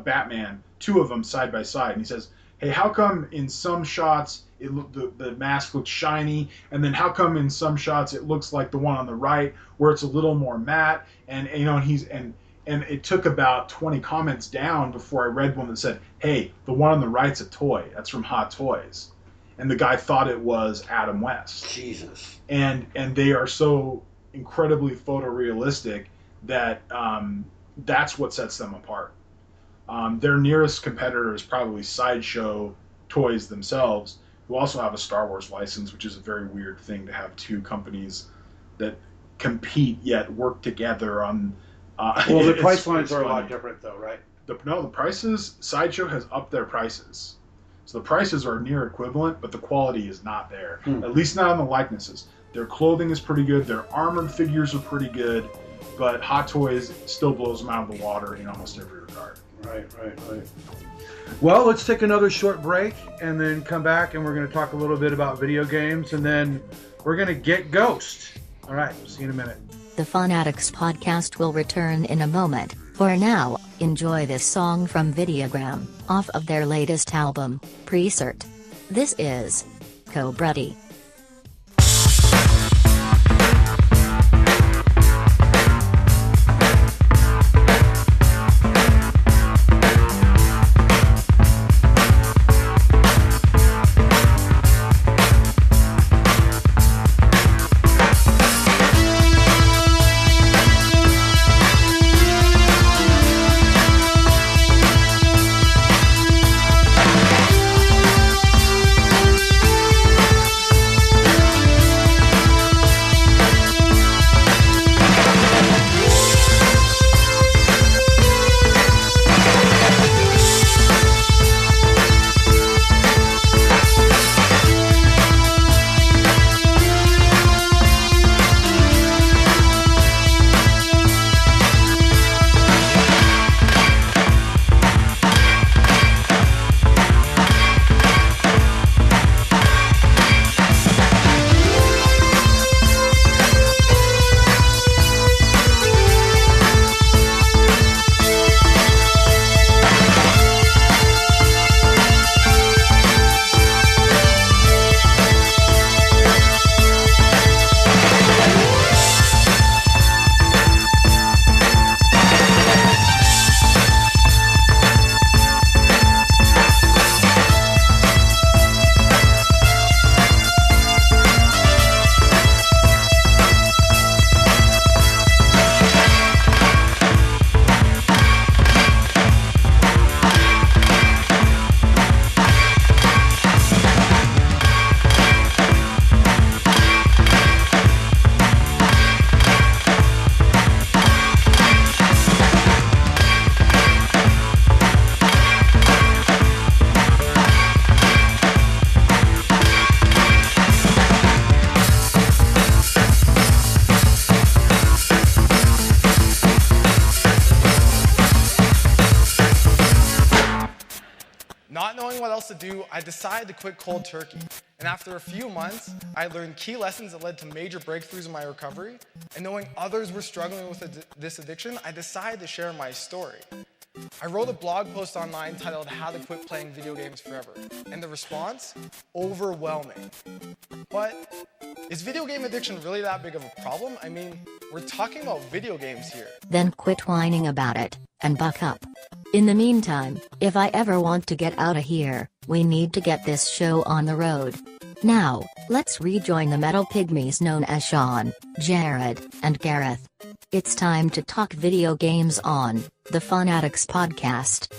Batman, two of them side by side, and he says, hey, how come in some shots the mask looks shiny, and then how come in some shots it looks like the one on the right where it's a little more matte?" And and it took about 20 comments down before I read one that said, hey, the one on the right's a toy. That's from Hot Toys. And the guy thought it was Adam West. Jesus. And they are so incredibly photorealistic that that's what sets them apart. Their nearest competitor is probably Sideshow Toys themselves, who also have a Star Wars license, which is a very weird thing to have two companies that compete yet work together on. Well, the price lines are a lot different, though, right? The prices, Sideshow has upped their prices. So the prices are near equivalent, but the quality is not there. At least not on the likenesses. Their clothing is pretty good. Their armored figures are pretty good. But Hot Toys still blows them out of the water in almost every regard. Right. Well, let's take another short break and then come back, and we're going to talk a little bit about video games, and then we're going to get Ghost. All right, see you in a minute. The FUNADDICTS Podcast will return in a moment. For now, enjoy this song from Videogram, off of their latest album, PRE-CERT. This is COBRETTI. Not knowing what else to do, I decided to quit cold turkey. And after a few months, I learned key lessons that led to major breakthroughs in my recovery. And knowing others were struggling with this addiction, I decided to share my story. I wrote a blog post online titled How to Quit Playing Video Games Forever. And the response? Overwhelming. But is video game addiction really that big of a problem? I mean, we're talking about video games here. Then quit whining about it, and buck up. In the meantime, if I ever want to get out of here, we need to get this show on the road. Now, let's rejoin the metal pygmies known as Sean, Jared, and Gareth. It's time to talk video games on the FUNADDICTS Podcast.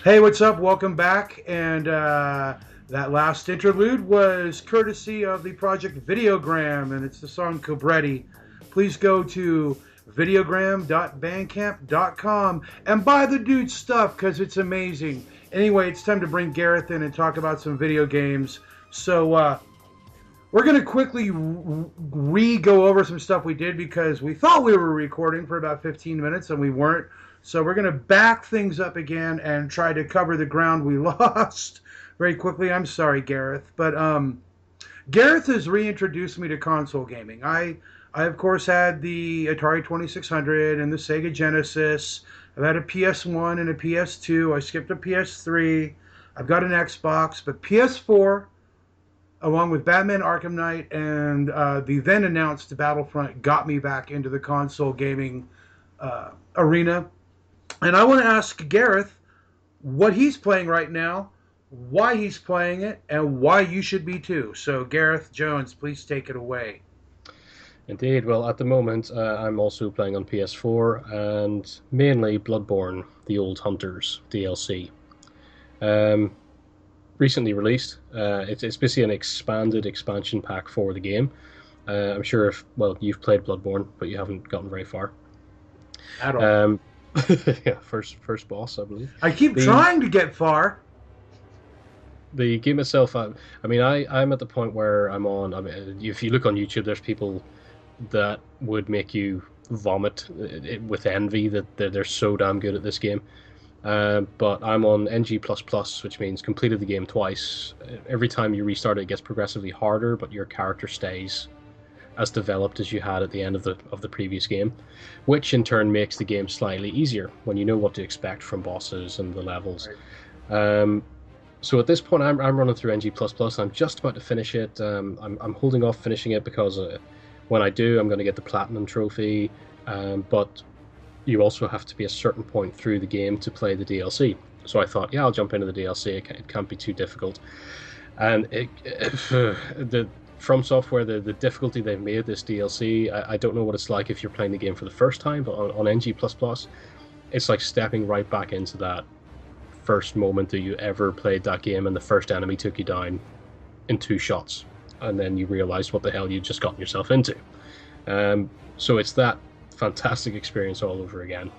Hey, what's up? Welcome back. And that last interlude was courtesy of the project Videogram, and it's the song COBRETTI. Please go to videogram.bandcamp.com and buy the dude's stuff because it's amazing. Anyway, it's time to bring Gareth in and talk about some video games. So we're going to quickly go over some stuff we did because we thought we were recording for about 15 minutes and we weren't. So we're going to back things up again and try to cover the ground we lost very quickly. I'm sorry, Gareth. But Gareth has reintroduced me to console gaming. I of course had the Atari 2600 and the Sega Genesis. I've had a PS1 and a PS2. I skipped a PS3. I've got an Xbox, but PS4, along with Batman Arkham Knight and the then announced Battlefront, got me back into the console gaming arena. And I want to ask Gareth what he's playing right now, why he's playing it, and why you should be too. So Gareth Jones, please take it away. Indeed. Well, at the moment, I'm also playing on PS4 and mainly Bloodborne, the Old Hunters DLC. Recently released. It's basically an expanded expansion pack for the game. I'm sure you've played Bloodborne, but you haven't gotten very far. At all. Yeah, first boss, I believe. I keep trying to get far. The game itself, I'm at the point where I'm on. I mean, if you look on YouTube, there's people that would make you vomit with envy that they're so damn good at this game. But I'm on NG++, which means completed the game twice. Every time you restart it, it gets progressively harder, but your character stays as developed as you had at the end of the previous game, which in turn makes the game slightly easier when you know what to expect from bosses and the levels. Right. So at this point, I'm running through NG++. I'm just about to finish it. I'm holding off finishing it because when I do, I'm going to get the Platinum Trophy. But you also have to be a certain point through the game to play the DLC. So I thought, yeah, I'll jump into the DLC. It can't be too difficult. And From Software, the difficulty they've made this DLC, I don't know what it's like if you're playing the game for the first time, but on NG++, it's like stepping right back into that first moment that you ever played that game and the first enemy took you down in 2 shots, and then you realized what the hell you just gotten yourself into. So it's that fantastic experience all over again.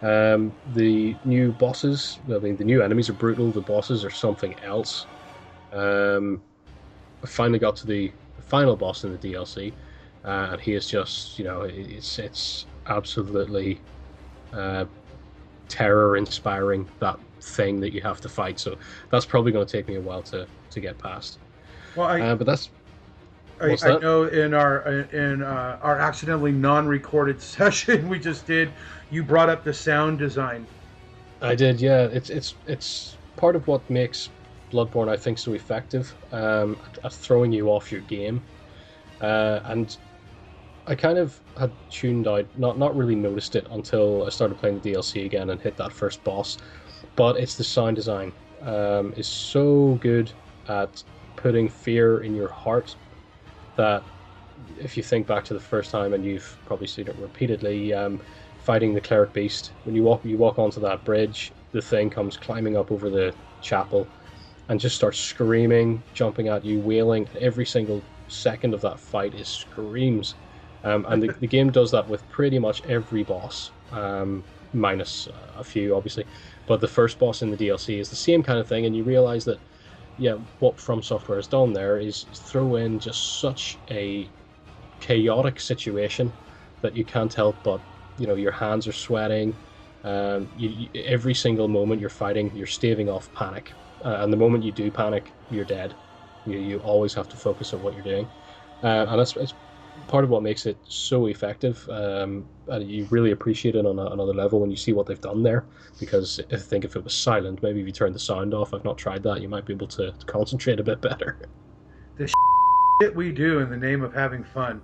The new bosses, I mean, the new enemies are brutal, the bosses are something else. I finally got to the final boss in the DLC, and he is just, it's absolutely terror-inspiring, that thing that you have to fight. So that's probably going to take me a while to get past. Well, but that's. I know in our accidentally non-recorded session we just did, you brought up the sound design. I did, yeah. It's part of what makes Bloodborne, I think, so effective at throwing you off your game. And I kind of had tuned out, not really noticed it until I started playing the DLC again and hit that first boss. But it's the sound design. It's so good at putting fear in your heart that if you think back to the first time, and you've probably seen it repeatedly, fighting the cleric beast, when you walk onto that bridge, the thing comes climbing up over the chapel and just starts screaming, jumping at you, wailing. Every single second of that fight is screams. And the game does that with pretty much every boss, minus a few, obviously. But the first boss in the DLC is the same kind of thing, and you realize that, yeah, what From Software has done there is throw in just such a chaotic situation that you can't help but, your hands are sweating. Every single moment you're fighting, you're staving off panic. And the moment you do panic, you're dead. You always have to focus on what you're doing. And it's part of what makes it so effective. And you really appreciate it on another level when you see what they've done there. Because I think if it was silent, maybe if you turned the sound off, I've not tried that, you might be able to concentrate a bit better. The shit we do in the name of having fun.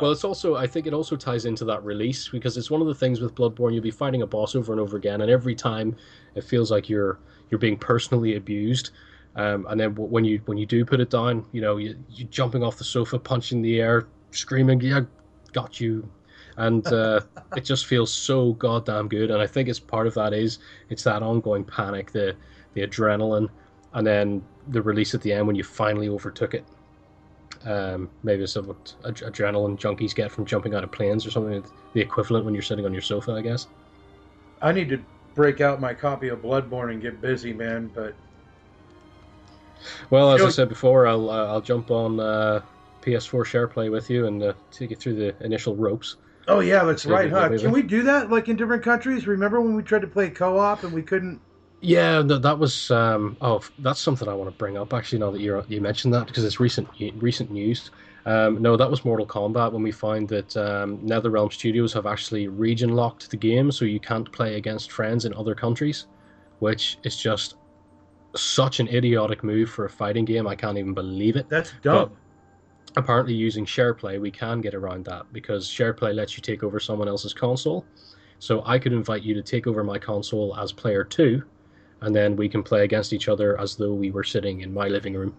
Well, it's also, I think it also ties into that release, because it's one of the things with Bloodborne, you'll be fighting a boss over and over again, and every time it feels like you're being personally abused. And then when you do put it down, you're jumping off the sofa, punching the air, screaming, "Yeah, got you!" And it just feels so goddamn good. And I think it's part of that it's that ongoing panic, the adrenaline, and then the release at the end when you finally overtook it. Maybe it's what adrenaline junkies get from jumping out of planes or something. The equivalent when you're sitting on your sofa, I guess. I need to break out my copy of Bloodborne and get busy, man. But well, as I said before, I'll jump on PS4 SharePlay with you and take you through the initial ropes. Oh yeah, that's right, huh? Can we do that like in different countries? Remember when we tried to play co-op and we couldn't? Yeah, that was. That's something I want to bring up actually. Now that you mentioned that, because it's recent news. No, that was Mortal Kombat, when we found that NetherRealm Studios have actually region locked the game, so you can't play against friends in other countries, which is just such an idiotic move for a fighting game. I can't even believe it. That's dumb. But apparently, using SharePlay, we can get around that, because SharePlay lets you take over someone else's console. So I could invite you to take over my console as player 2. And then we can play against each other as though we were sitting in my living room,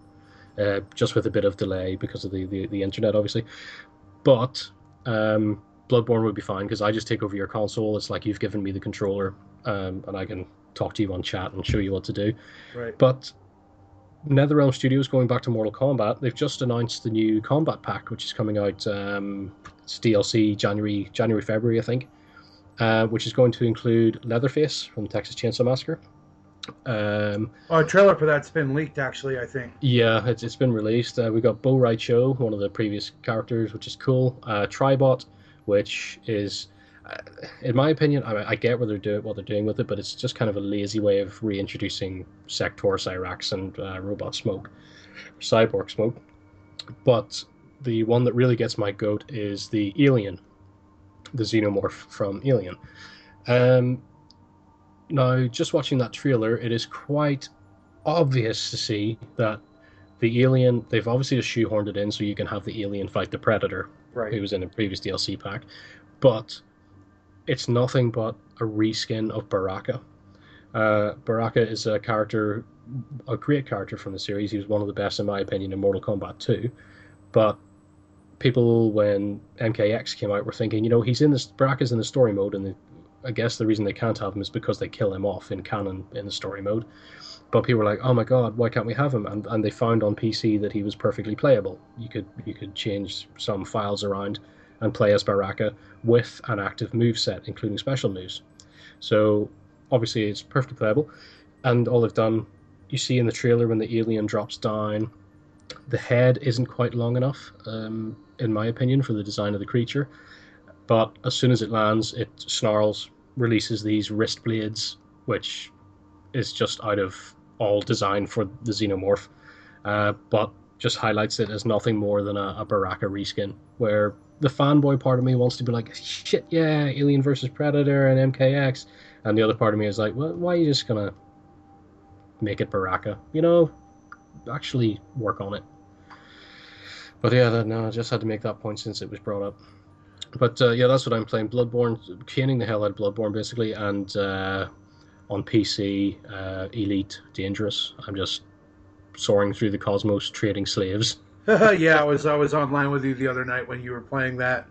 just with a bit of delay because of the internet, obviously. But Bloodborne would be fine, because I just take over your console. It's like you've given me the controller, and I can talk to you on chat and show you what to do. Right. But NetherRealm Studios, going back to Mortal Kombat, they've just announced the new Combat Pack, which is coming out. It's DLC January, February, I think, which is going to include Leatherface from Texas Chainsaw Massacre. A trailer for that's been leaked, actually, I think. Yeah, it's been released. We got Bo Raicho, one of the previous characters, which is cool. Tribot, which is, in my opinion, I get what they're doing with it, but it's just kind of a lazy way of reintroducing Sector, Cyrax, and Robot Smoke, Cyborg Smoke. But the one that really gets my goat is the Alien, the xenomorph from Alien. Now, just watching that trailer, it is quite obvious to see that the Alien, they've obviously just shoehorned it in so you can have the Alien fight the Predator, who was in a previous DLC pack. But it's nothing but a reskin of Baraka. Baraka is a character, a great character from the series. He was one of the best, in my opinion, in Mortal Kombat 2. But people, when MKX came out, were thinking, Baraka's in the story mode, and I guess the reason they can't have him is because they kill him off in canon in the story mode. But people were like, oh my god, why can't we have him? And they found on PC that he was perfectly playable. You could change some files around and play as Baraka with an active moveset, including special moves. So obviously it's perfectly playable. And all they've done, you see in the trailer when the alien drops down, the head isn't quite long enough, in my opinion, for the design of the creature. But as soon as it lands, it snarls, releases these wrist blades, which is just out of all design for the xenomorph, but just highlights it as nothing more than a Baraka reskin, where the fanboy part of me wants to be like, shit, yeah, Alien versus Predator and MKX, and the other part of me is like, well, why are you just gonna make it Baraka? Actually work on it. But yeah, no, I just had to make that point since it was brought up. But yeah, that's what I'm playing. Bloodborne, caning the hell out of Bloodborne, basically, and on PC, Elite Dangerous. I'm just soaring through the cosmos, trading slaves. Yeah, I was online with you the other night when you were playing that.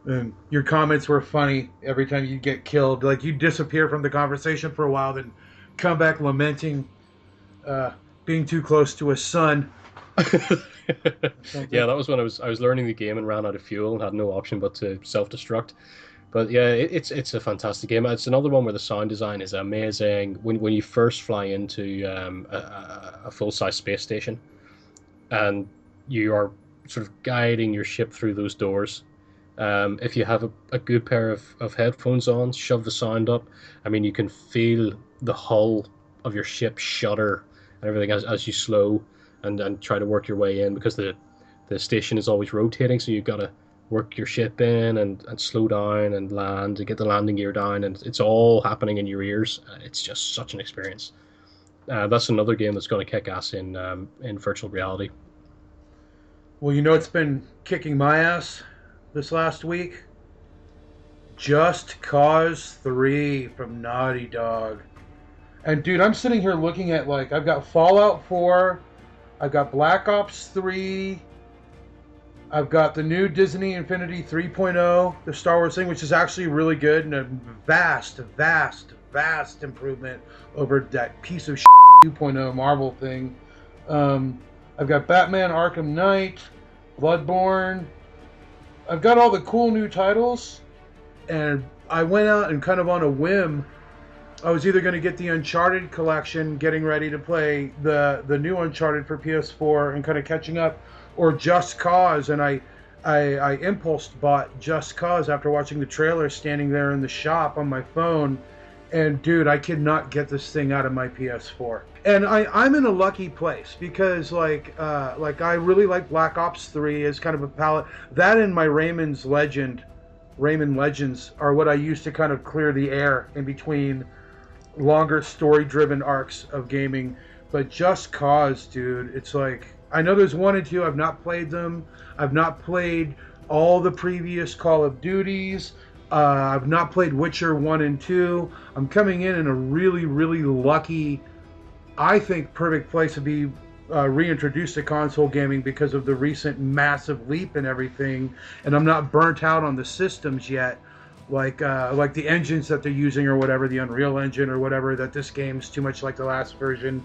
And your comments were funny every time you get killed. Like, you disappear from the conversation for a while, then come back lamenting being too close to a sun. Yeah, that was when I was learning the game and ran out of fuel and had no option but to self-destruct. But yeah, it's a fantastic game. It's another one where the sound design is amazing. When you first fly into a full-size space station, and you are sort of guiding your ship through those doors, if you have a good pair of headphones on, shove the sound up. I mean, you can feel the hull of your ship shudder and everything as you slow and try to work your way in, because the station is always rotating, so you've got to work your ship in and slow down and land and get the landing gear down, and it's all happening in your ears. It's just such an experience. That's another game that's going to kick ass in virtual reality. Well, it's been kicking my ass this last week. Just Cause 3 from Naughty Dog. And dude, I'm sitting here looking at, like, I've got Fallout 4, I've got Black Ops 3, I've got the new Disney Infinity 3.0, the Star Wars thing, which is actually really good and a vast improvement over that piece of 2.0 Marvel thing. I've got Batman Arkham Knight, Bloodborne. I've got all the cool new titles, and I went out and kind of on a whim, I was either going to get the Uncharted collection, getting ready to play the new Uncharted for PS4 and kind of catching up, or Just Cause, and I impulse bought Just Cause after watching the trailer, standing there in the shop on my phone, and dude, I could not get this thing out of my PS4. And I'm in a lucky place because like I really like Black Ops 3 as kind of a palette. That and my Rayman Legends are what I use to kind of clear the air in between longer story-driven arcs of gaming. But Just Cause, dude, it's like, I know there's 1 and 2. I've not played them. I've not played all the previous Call of Duties. I've not played Witcher 1 and 2. I'm coming in a really, really lucky, I think, perfect place to be reintroduced to console gaming because of the recent massive leap and everything. And I'm not burnt out on the systems yet, like the engines that they're using or whatever, the Unreal Engine or whatever, that this game's too much like the last version.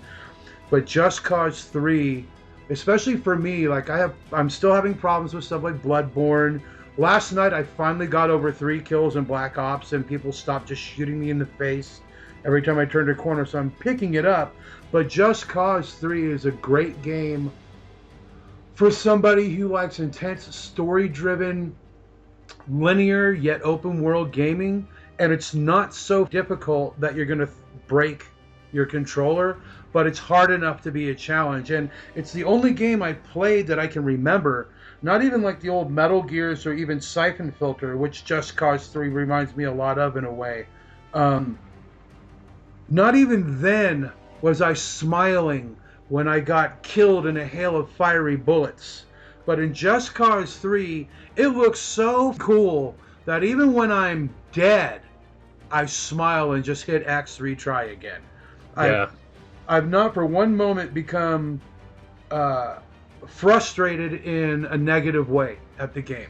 But Just Cause 3, especially for me, like I'm still having problems with stuff like Bloodborne. Last night I finally got over 3 kills in Black Ops and people stopped just shooting me in the face every time I turned a corner, so I'm picking it up. But Just Cause 3 is a great game for somebody who likes intense story-driven, linear yet open world gaming, and it's not so difficult that you're going to break your controller, but it's hard enough to be a challenge. And it's the only game I played that I can remember, not even like the old Metal Gears or even Siphon Filter, which Just Cause 3 reminds me a lot of in a way. Not even then was I smiling when I got killed in a hail of fiery bullets. But in Just Cause 3, it looks so cool that even when I'm dead, I smile and just hit X, retry again. Yeah. I've not for one moment become frustrated in a negative way at the game.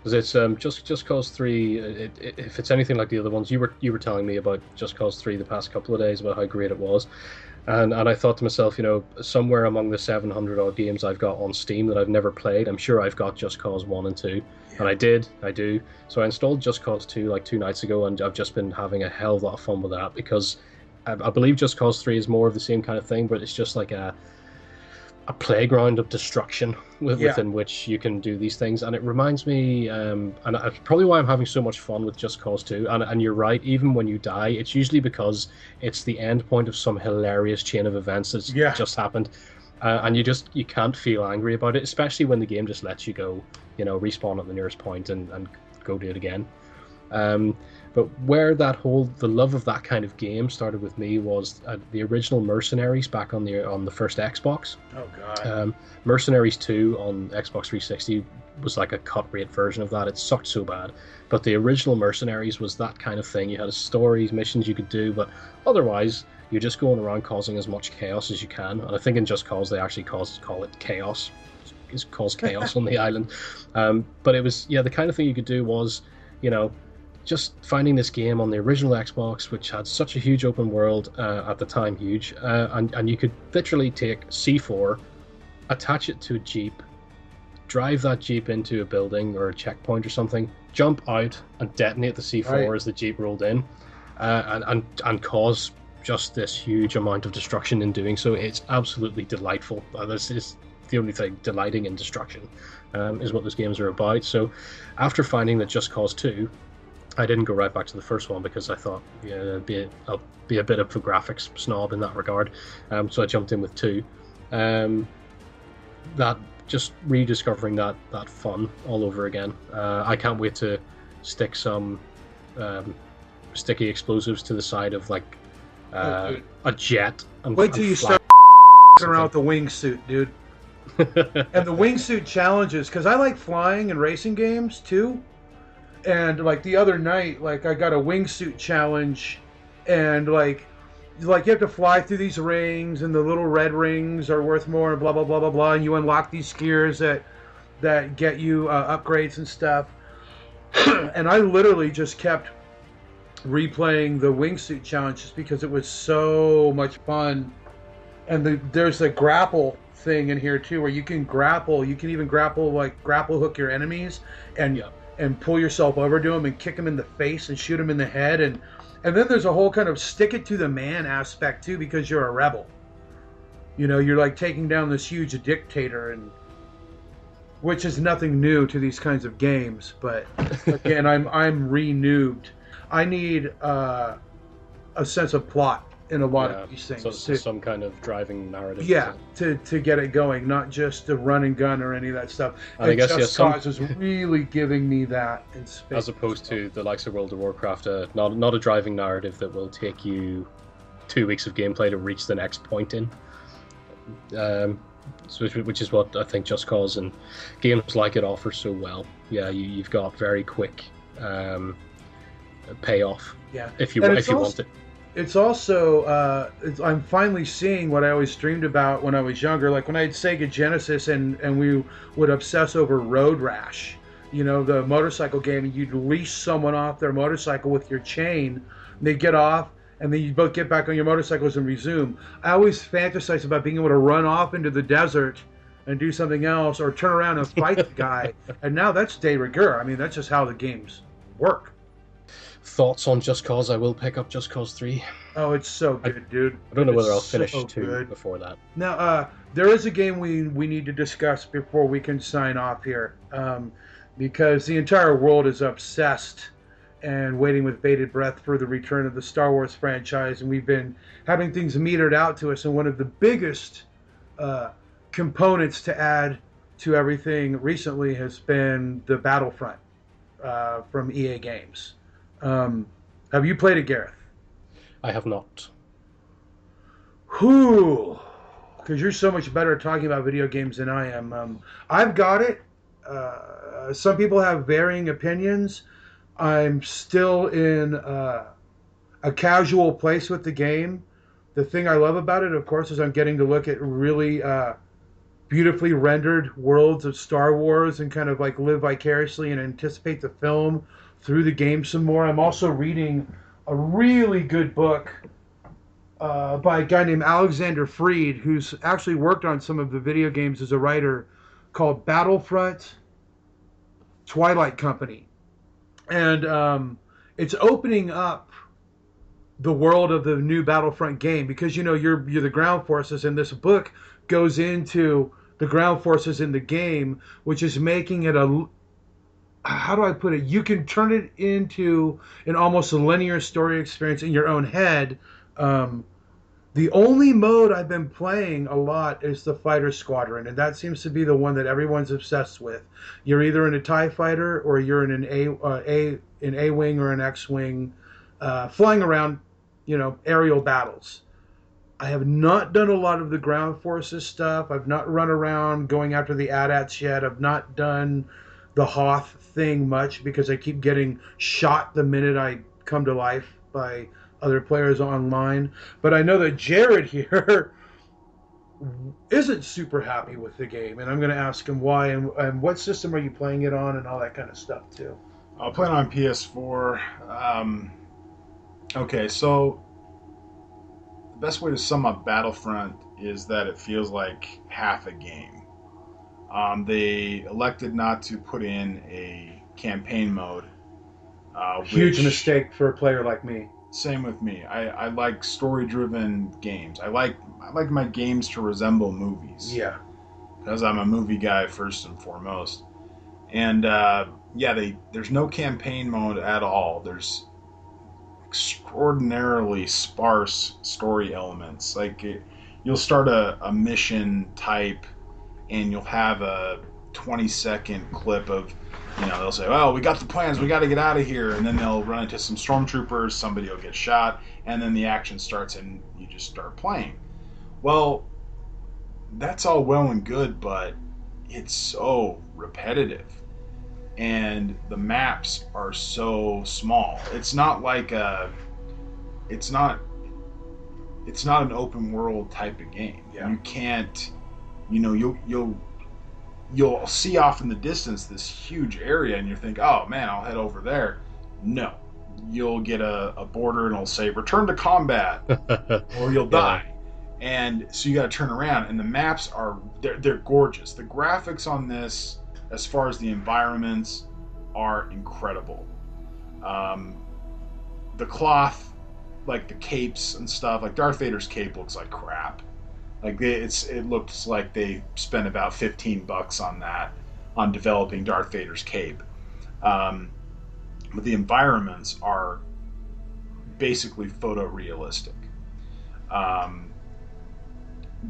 Because it's Just Cause 3. If it's anything like the other ones, you were telling me about Just Cause 3 the past couple of days about how great it was, and I thought to myself, somewhere among the 700 odd games I've got on Steam that I've never played, I'm sure I've got Just Cause 1 and 2, and I do. So I installed Just Cause 2 like 2 nights ago, and I've just been having a hell of a lot of fun with that because I believe Just Cause 3 is more of the same kind of thing, but it's just like a playground of destruction within which you can do these things. And it reminds me, and that's probably why I'm having so much fun with Just Cause 2, and you're right, even when you die, it's usually because it's the end point of some hilarious chain of events that's just happened, and you can't feel angry about it, especially when the game just lets you go, respawn at the nearest point and go do it again. But where the love of that kind of game started with me was the original Mercenaries back on the first Xbox. Oh god. Mercenaries 2 on Xbox 360 was like a cut rate version of that. It sucked so bad. But the original Mercenaries was that kind of thing. You had stories, missions you could do, but otherwise you're just going around causing as much chaos as you can. And I think in Just Cause they actually call it chaos. It caused chaos on the island. But it was the kind of thing you could do was, just finding this game on the original Xbox, which had such a huge open world, at the time huge, and you could literally take C4, attach it to a Jeep, drive that Jeep into a building or a checkpoint or something, jump out and detonate the C4 as the Jeep rolled in, and cause just this huge amount of destruction in doing so. It's absolutely delightful. This is the only thing, delighting in destruction, is what those games are about. So after finding that Just Cause 2, I didn't go right back to the first one because I thought, I'll be a bit of a graphics snob in that regard. So I jumped in with 2. That just rediscovering that fun all over again. I can't wait to stick some sticky explosives to the side of like a jet. And wait till you start around with the wingsuit, dude. And the wingsuit challenges, because I like flying and racing games too. And like the other night, like I got a wingsuit challenge, and like you have to fly through these rings, and the little red rings are worth more, and blah blah blah blah blah, and you unlock these skiers that get you upgrades and stuff. And I literally just kept replaying the wingsuit challenge just because it was so much fun. And there's a grapple thing in here too, where you can grapple. You can even grapple hook your enemies and pull yourself over to them and kick them in the face and shoot them in the head. And then there's a whole kind of stick it to the man aspect too, because you're a rebel. You're like taking down this huge dictator, and which is nothing new to these kinds of games. But again, I'm re-noobed. I need a sense of plot in a lot of these things. So some kind of driving narrative. Yeah, to get it going, not just the run and gun or any of that stuff. And I guess Just Cause is really giving me that in space. As opposed to the likes of World of Warcraft, not a driving narrative that will take you 2 weeks of gameplay to reach the next point in. Which is what I think Just Cause and games like it offer so well. Yeah, you've got very quick payoff. Yeah, if you want it. It's also, I'm finally seeing what I always dreamed about when I was younger. Like when I had Sega Genesis and we would obsess over Road Rash, the motorcycle game, and you'd leash someone off their motorcycle with your chain, and they'd get off, and then you both get back on your motorcycles and resume. I always fantasized about being able to run off into the desert and do something else, or turn around and fight the guy. And now that's de rigueur. I mean, that's just how the games work. Thoughts on Just Cause? I will pick up Just Cause 3. Oh, it's so good, dude. I don't know whether I'll finish 2 before that. Now, there is a game we need to discuss before we can sign off here, because the entire world is obsessed and waiting with bated breath for the return of the Star Wars franchise. And we've been having things metered out to us. And one of the biggest components to add to everything recently has been the Battlefront from EA Games. Have you played it, Gareth? I have not. Whew. Because you're so much better at talking about video games than I am. I've got it. Some people have varying opinions. I'm still in a casual place with the game. The thing I love about it, of course, is I'm getting to look at really beautifully rendered worlds of Star Wars and kind of like live vicariously and anticipate the film through the game some more. I'm also reading a really good book by a guy named Alexander Freed, who's actually worked on some of the video games as a writer, called Battlefront Twilight Company. And it's opening up the world of the new Battlefront game because, you know, you're the ground forces, and this book goes into the ground forces in the game, which is making it how do I put it? You can turn it into an almost a linear story experience in your own head. The only mode I've been playing a lot is the Fighter Squadron, and that seems to be the one that everyone's obsessed with. You're either in a TIE fighter or you're in an A-wing or an X-wing, flying around, you know, aerial battles. I have not done a lot of the ground forces stuff. I've not run around going after the ADDICTs yet. I've not done the Hoth thing much because I keep getting shot the minute I come to life by other players online. But I know that Jared here isn't super happy with the game, and I'm going to ask him why and what system are you playing it on and all that kind of stuff too. I'll play it on PS4. Okay, so the best way to sum up Battlefront is that it feels like half a game. They elected not to put in a campaign mode. Huge mistake for a player like me. Same with me. I like story-driven games. I like my games to resemble movies. Yeah. Because I'm a movie guy first and foremost. And there's no campaign mode at all. There's extraordinarily sparse story elements. Like you'll start a mission type, and you'll have a 20-second clip of, you know, they'll say, "Well, we got the plans, we got to get out of here," and then they'll run into some stormtroopers, somebody will get shot, and then the action starts and you just start playing. Well, that's all well and good, but it's so repetitive, and the maps are so small. It's not like it's not an open world type of game. Yeah. You can't, you know, you'll see off in the distance this huge area and you think, oh man, I'll head over there. No. You'll get a border and it'll say, return to combat, or you'll die. And so you got to turn around, and the maps they're gorgeous. The graphics on this, as far as the environments, are incredible. The cloth, like the capes and stuff, like Darth Vader's cape looks like crap. Like it looks like they spent about $15 on developing Darth Vader's cape. But the environments are basically photorealistic.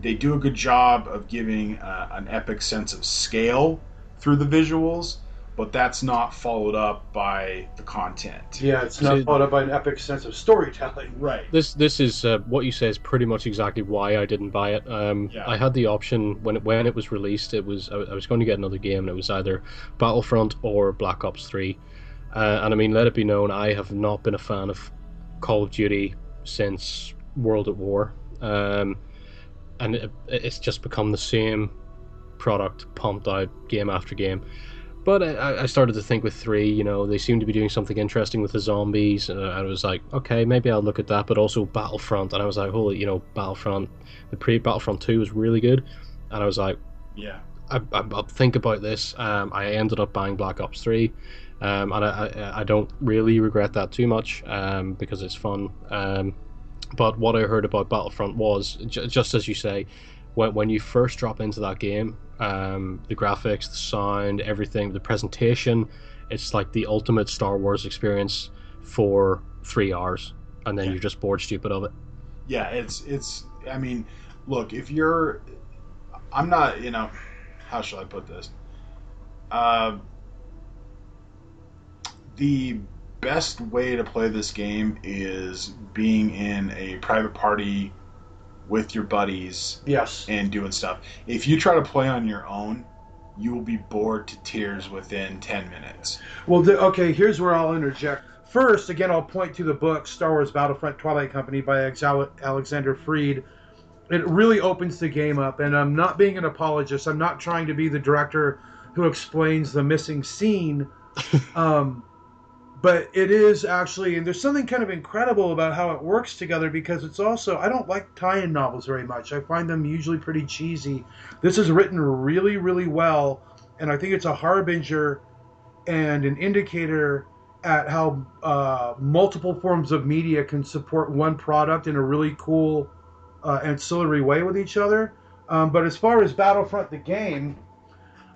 They do a good job of giving an epic sense of scale through the visuals, but that's not followed up by the content. Yeah, it's not followed up by an epic sense of storytelling. Right. This is what you say is pretty much exactly why I didn't buy it. I had the option when it was released. I was going to get another game, and it was either Battlefront or Black Ops 3. And I mean, let it be known, I have not been a fan of Call of Duty since World at War. And it's just become the same product pumped out game after game. But I started to think with 3, you know, they seem to be doing something interesting with the zombies, and I was like, okay, maybe I'll look at that. But also Battlefront, and I was like, holy, you know, Battlefront, the pre-Battlefront 2 was really good, and I was like, yeah, I'll think about this. I ended up buying Black Ops 3, and I don't really regret that too much, because it's fun. But what I heard about Battlefront was, just as you say, when you first drop into that game, the graphics, the sound, everything, the presentation, it's like the ultimate Star Wars experience. for 3 hours, and then you're just bored stupid of it. Yeah, it's. I mean, look, if you're, I'm not. How shall I put this? The best way to play this game is being in a private party with your buddies. Yes. And doing stuff. If you try to play on your own, you will be bored to tears within 10 minutes. Well, okay, here's where I'll interject. First, again, I'll point to the book Star Wars Battlefront Twilight Company by Alexander Freed. It really opens the game up, and I'm not being an apologist. I'm not trying to be the director who explains the missing scene. But it is actually, and there's something kind of incredible about how it works together, because it's also, I don't like tie-in novels very much. I find them usually pretty cheesy. This is written really, really well, and I think it's a harbinger and an indicator at how multiple forms of media can support one product in a really cool ancillary way with each other. But as far as Battlefront the game,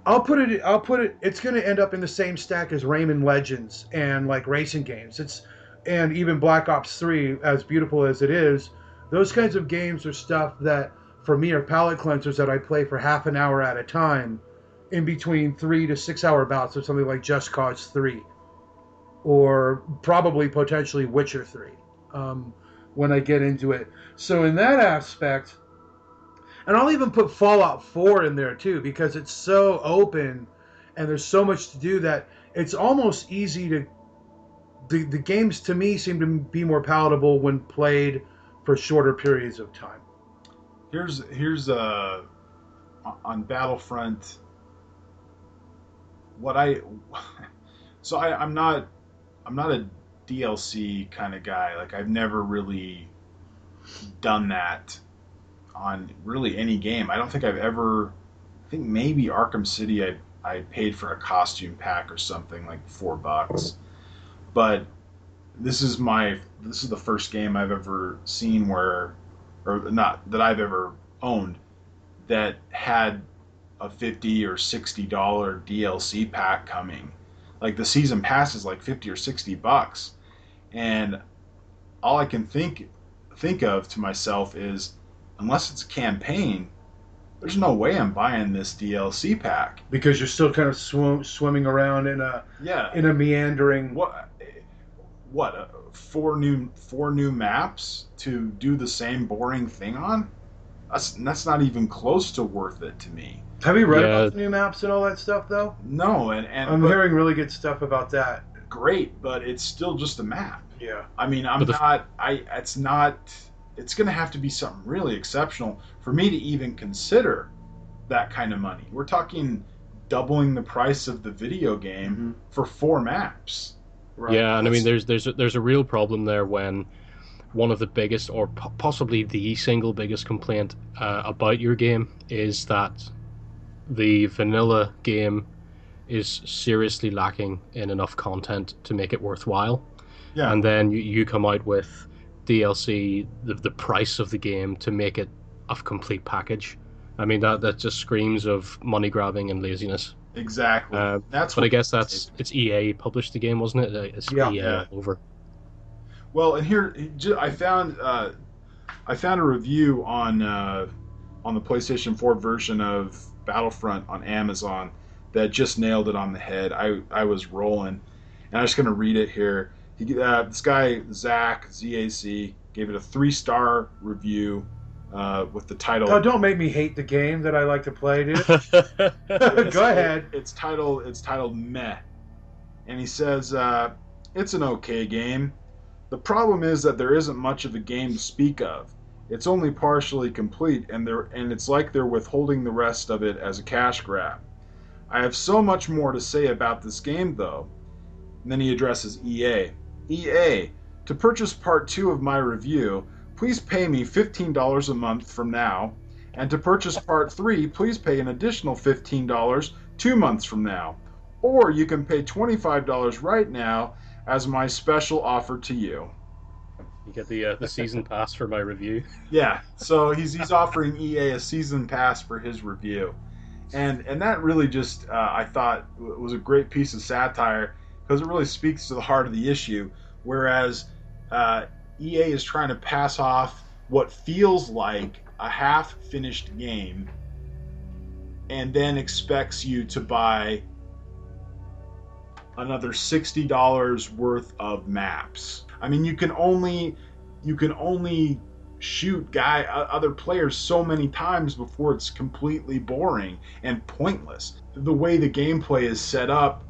I'll put it, it's going to end up in the same stack as Rayman Legends and like racing games. And even Black Ops 3, as beautiful as it is, those kinds of games are stuff that for me are palate cleansers that I play for half an hour at a time in between 3 to 6 hour bouts of something like Just Cause 3 or probably potentially Witcher 3 when I get into it. So in that aspect, and I'll even put Fallout 4 in there too, because it's so open and there's so much to do that it's almost easy to... The games to me seem to be more palatable when played for shorter periods of time. Here's on Battlefront I'm not a DLC kind of guy. Like, I've never really done that on really any game. I don't think I've ever... I think maybe Arkham City I paid for a costume pack or something, like $4. But this is the first game I've ever seen that I've ever owned that had a $50 or $60 DLC pack coming. Like, the season pass is like $50 or $60, and all I can think of to myself is, unless it's a campaign, there's no way I'm buying this DLC pack, because you're still kind of swimming around in a meandering. What? Four new maps to do the same boring thing on? That's not even close to worth it to me. Have you read about the new maps and all that stuff, though? No, and I'm hearing really good stuff about that. Great, but it's still just a map. Yeah. I mean, it's going to have to be something really exceptional for me to even consider that kind of money. We're talking doubling the price of the video game for 4 maps. Right. Yeah, and I mean, there's a real problem there when one of the biggest, or possibly the single biggest complaint about your game is that the vanilla game is seriously lacking in enough content to make it worthwhile. Yeah. And then you come out with DLC, the price of the game, to make it a complete package. I mean, that just screams of money grabbing and laziness. Exactly. But I guess it's EA published the game, wasn't it? It's EA over. Well, and here I found a review on the PlayStation 4 version of Battlefront on Amazon that just nailed it on the head. I was rolling, and I'm just gonna read it here. This guy Zach ZAC gave it a 3-star review with the title. Oh, don't make me hate the game that I like to play, dude. Go ahead. It's titled Meh, and he says it's an okay game. The problem is that there isn't much of a game to speak of. It's only partially complete, and it's like they're withholding the rest of it as a cash grab. I have so much more to say about this game, though. And then he addresses EA. EA, to purchase part 2 of my review, please pay me $15 a month from now, and to purchase part 3, please pay an additional $15 2 months from now. Or you can pay $25 right now as my special offer to you. You get the season pass for my review. Yeah, so he's offering EA a season pass for his review. And that really just, I thought, was a great piece of satire, because it really speaks to the heart of the issue. Whereas EA is trying to pass off what feels like a half-finished game and then expects you to buy another $60 worth of maps. I mean, you can only shoot other players so many times before it's completely boring and pointless. The way the gameplay is set up,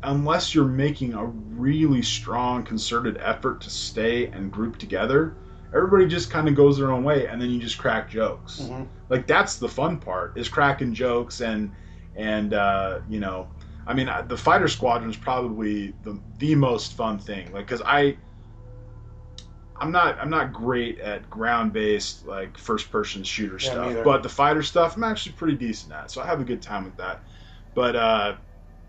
unless you're making a really strong concerted effort to stay and group together, everybody just kind of goes their own way, and then you just crack jokes. Mm-hmm. Like, that's the fun part, is cracking jokes and you know, I mean, the fighter squadron is probably the most fun thing. Like, because I'm not great at ground-based, like, first-person shooter stuff, but the fighter stuff I'm actually pretty decent at, so I have a good time with that. But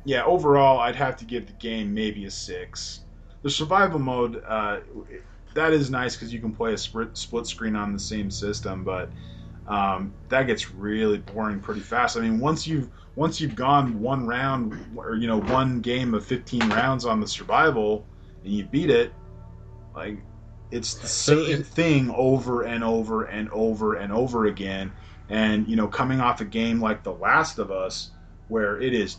yeah, overall, I'd have to give the game maybe a 6. The survival mode, that is nice because you can play a split screen on the same system, but that gets really boring pretty fast. I mean, once you've gone one round, or you know, one game of 15 rounds on the survival, and you beat it, like, it's the same thing over and over and over and over again. And you know, coming off a game like The Last of Us, where it is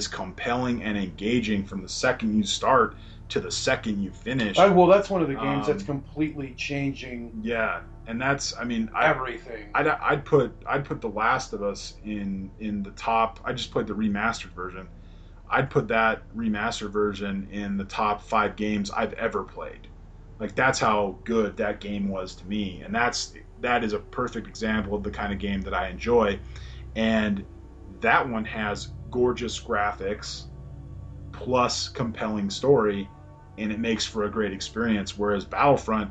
compelling and engaging from the second you start to the second you finish. Well, that's one of the games that's completely changing. Yeah, and that's, I mean, everything. I'd put The Last of Us in the top. I just played the remastered version. I'd put that remastered version in the top 5 games I've ever played. Like, that's how good that game was to me, and that is a perfect example of the kind of game that I enjoy. And that one has gorgeous graphics plus compelling story, and it makes for a great experience. Whereas Battlefront,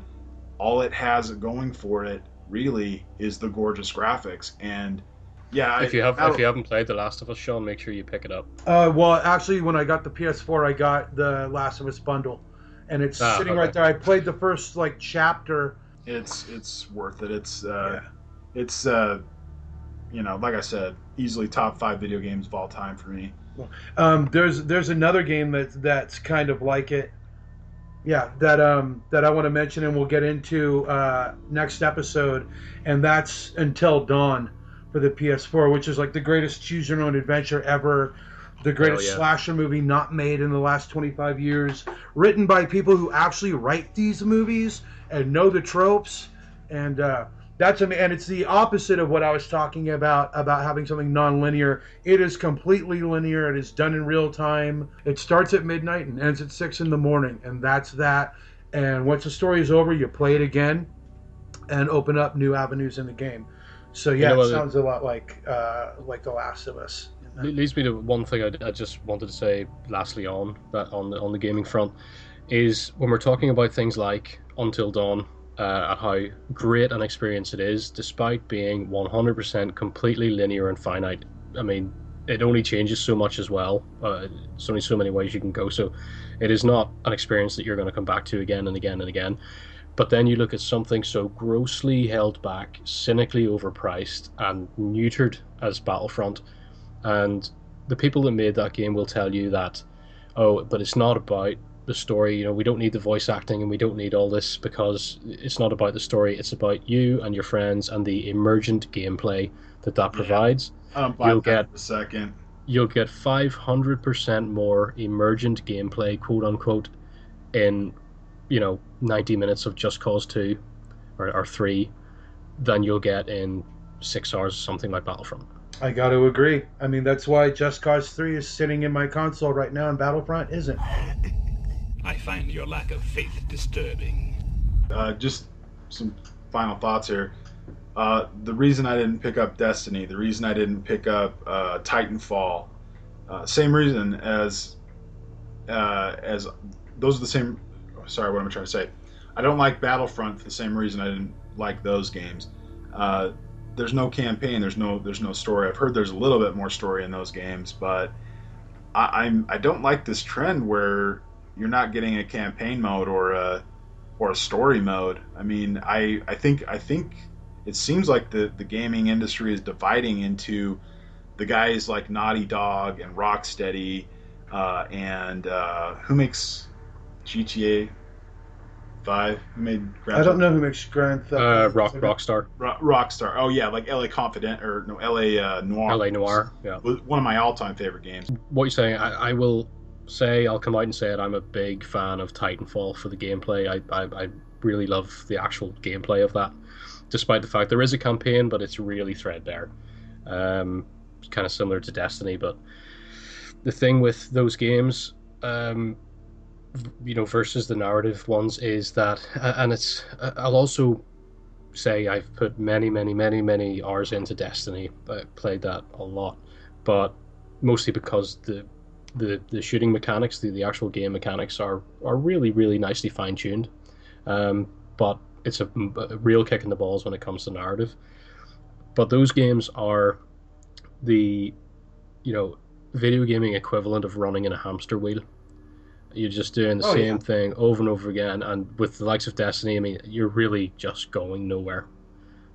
all it has going for it really is the gorgeous graphics. And yeah, if you haven't played The Last of Us, Sean, make sure you pick it up. Well, actually, when I got the PS4, I got the Last of Us bundle, and it's sitting right there. I played the first chapter. It's worth it. It's you know, like I said, easily top 5 video games of all time for me. There's another game that's kind of like it. Yeah, that I want to mention, and we'll get into next episode, and that's Until Dawn for the PS4, which is like the greatest choose your own adventure ever, the greatest slasher movie not made in the last 25 years, written by people who actually write these movies and know the tropes, and it's the opposite of what I was talking about having something non-linear. It is completely linear. It is done in real time. It starts at midnight and ends at 6 in the morning, and that's that. And once the story is over, you play it again and open up new avenues in the game. So yeah, it sounds a lot like The Last of Us. It leads me to one thing I just wanted to say lastly on the gaming front, is when we're talking about things like Until Dawn, how great an experience it is, despite being 100% completely linear and finite. I mean, it only changes so much as well. There's only so many ways you can go, so it is not an experience that you're going to come back to again and again and again. But then you look at something so grossly held back, cynically overpriced, and neutered as Battlefront, and the people that made that game will tell you that, but it's not about the story, you know, we don't need the voice acting and we don't need all this, because it's not about the story, it's about you and your friends and the emergent gameplay that provides. I don't buy that for a second. You'll get 500% more emergent gameplay, quote unquote, in 90 minutes of Just Cause 2 or 3 than you'll get in 6 hours, something like Battlefront. I got to agree. I mean, that's why Just Cause 3 is sitting in my console right now and Battlefront isn't. I find your lack of faith disturbing. Just some final thoughts here. The reason I didn't pick up Destiny, the reason I didn't pick up Titanfall, same reason as those are the same. Sorry, what am I trying to say? I don't like Battlefront for the same reason I didn't like those games. There's no campaign. There's no story. I've heard there's a little bit more story in those games, but I don't like this trend where you're not getting a campaign mode or a story mode. I mean, I think it seems like the gaming industry is dividing into the guys like Naughty Dog and Rocksteady and who makes GTA 5. Who made Grand I don't know who makes Grand Theft. Rockstar. Rockstar. Oh yeah, like LA Confident or no LA Noir. LA Noir. Yeah. One of my all-time favorite games. What you're saying, I will say, I'll come out and say it. I'm a big fan of Titanfall for the gameplay. I really love the actual gameplay of that, despite the fact there is a campaign, but it's really threadbare. It's kind of similar to Destiny, but the thing with those games, versus the narrative ones, is that, and it's, I'll also say I've put many hours into Destiny. I played that a lot, but mostly because the shooting mechanics, the actual game mechanics are really nicely fine-tuned, but it's a real kick in the balls when it comes to narrative. But those games are the video gaming equivalent of running in a hamster wheel. You're just doing the same thing over and over again, and with the likes of Destiny, I mean, you're really just going nowhere.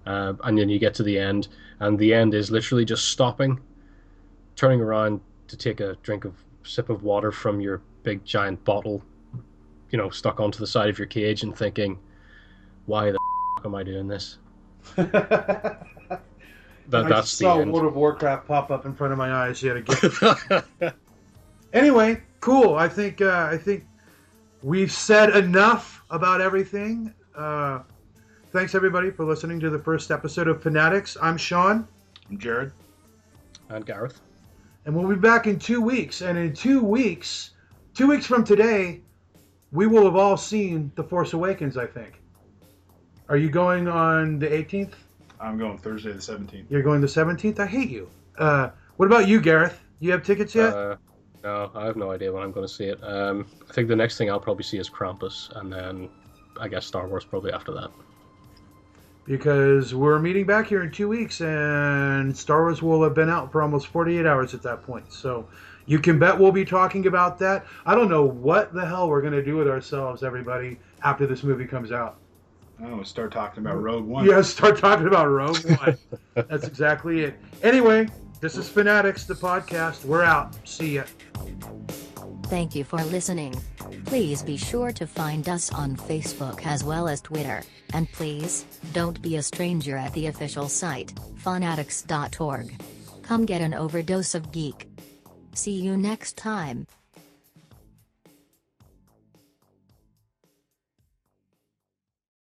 And then you get to the end, and the end is literally just stopping, turning around to take a sip of water from your big giant bottle, stuck onto the side of your cage, and thinking, why the am I doing this? That's the end. World of Warcraft pop up in front of my eyes yet again. Anyway, cool. I think we've said enough about everything. Thanks everybody for listening to the first episode of Fanatics. I'm Sean. I'm Jared. And Gareth. And we'll be back in 2 weeks. And in 2 weeks from today, we will have all seen The Force Awakens, I think. Are you going on the 18th? I'm going Thursday the 17th. You're going the 17th? I hate you. What about you, Gareth? You have tickets yet? No, I have no idea when I'm going to see it. I think the next thing I'll probably see is Krampus, and then I guess Star Wars probably after that. Because we're meeting back here in 2 weeks, and Star Wars will have been out for almost 48 hours at that point. So you can bet we'll be talking about that. I don't know what the hell we're going to do with ourselves, everybody, after this movie comes out. Oh, start talking about Rogue One. Yeah, start talking about Rogue One. That's exactly it. Anyway, this is Fanatics, the podcast. We're out. See ya. Thank you for listening. Please be sure to find us on Facebook as well as Twitter. And please, don't be a stranger at the official site, funaddicts.org. Come get an overdose of geek. See you next time.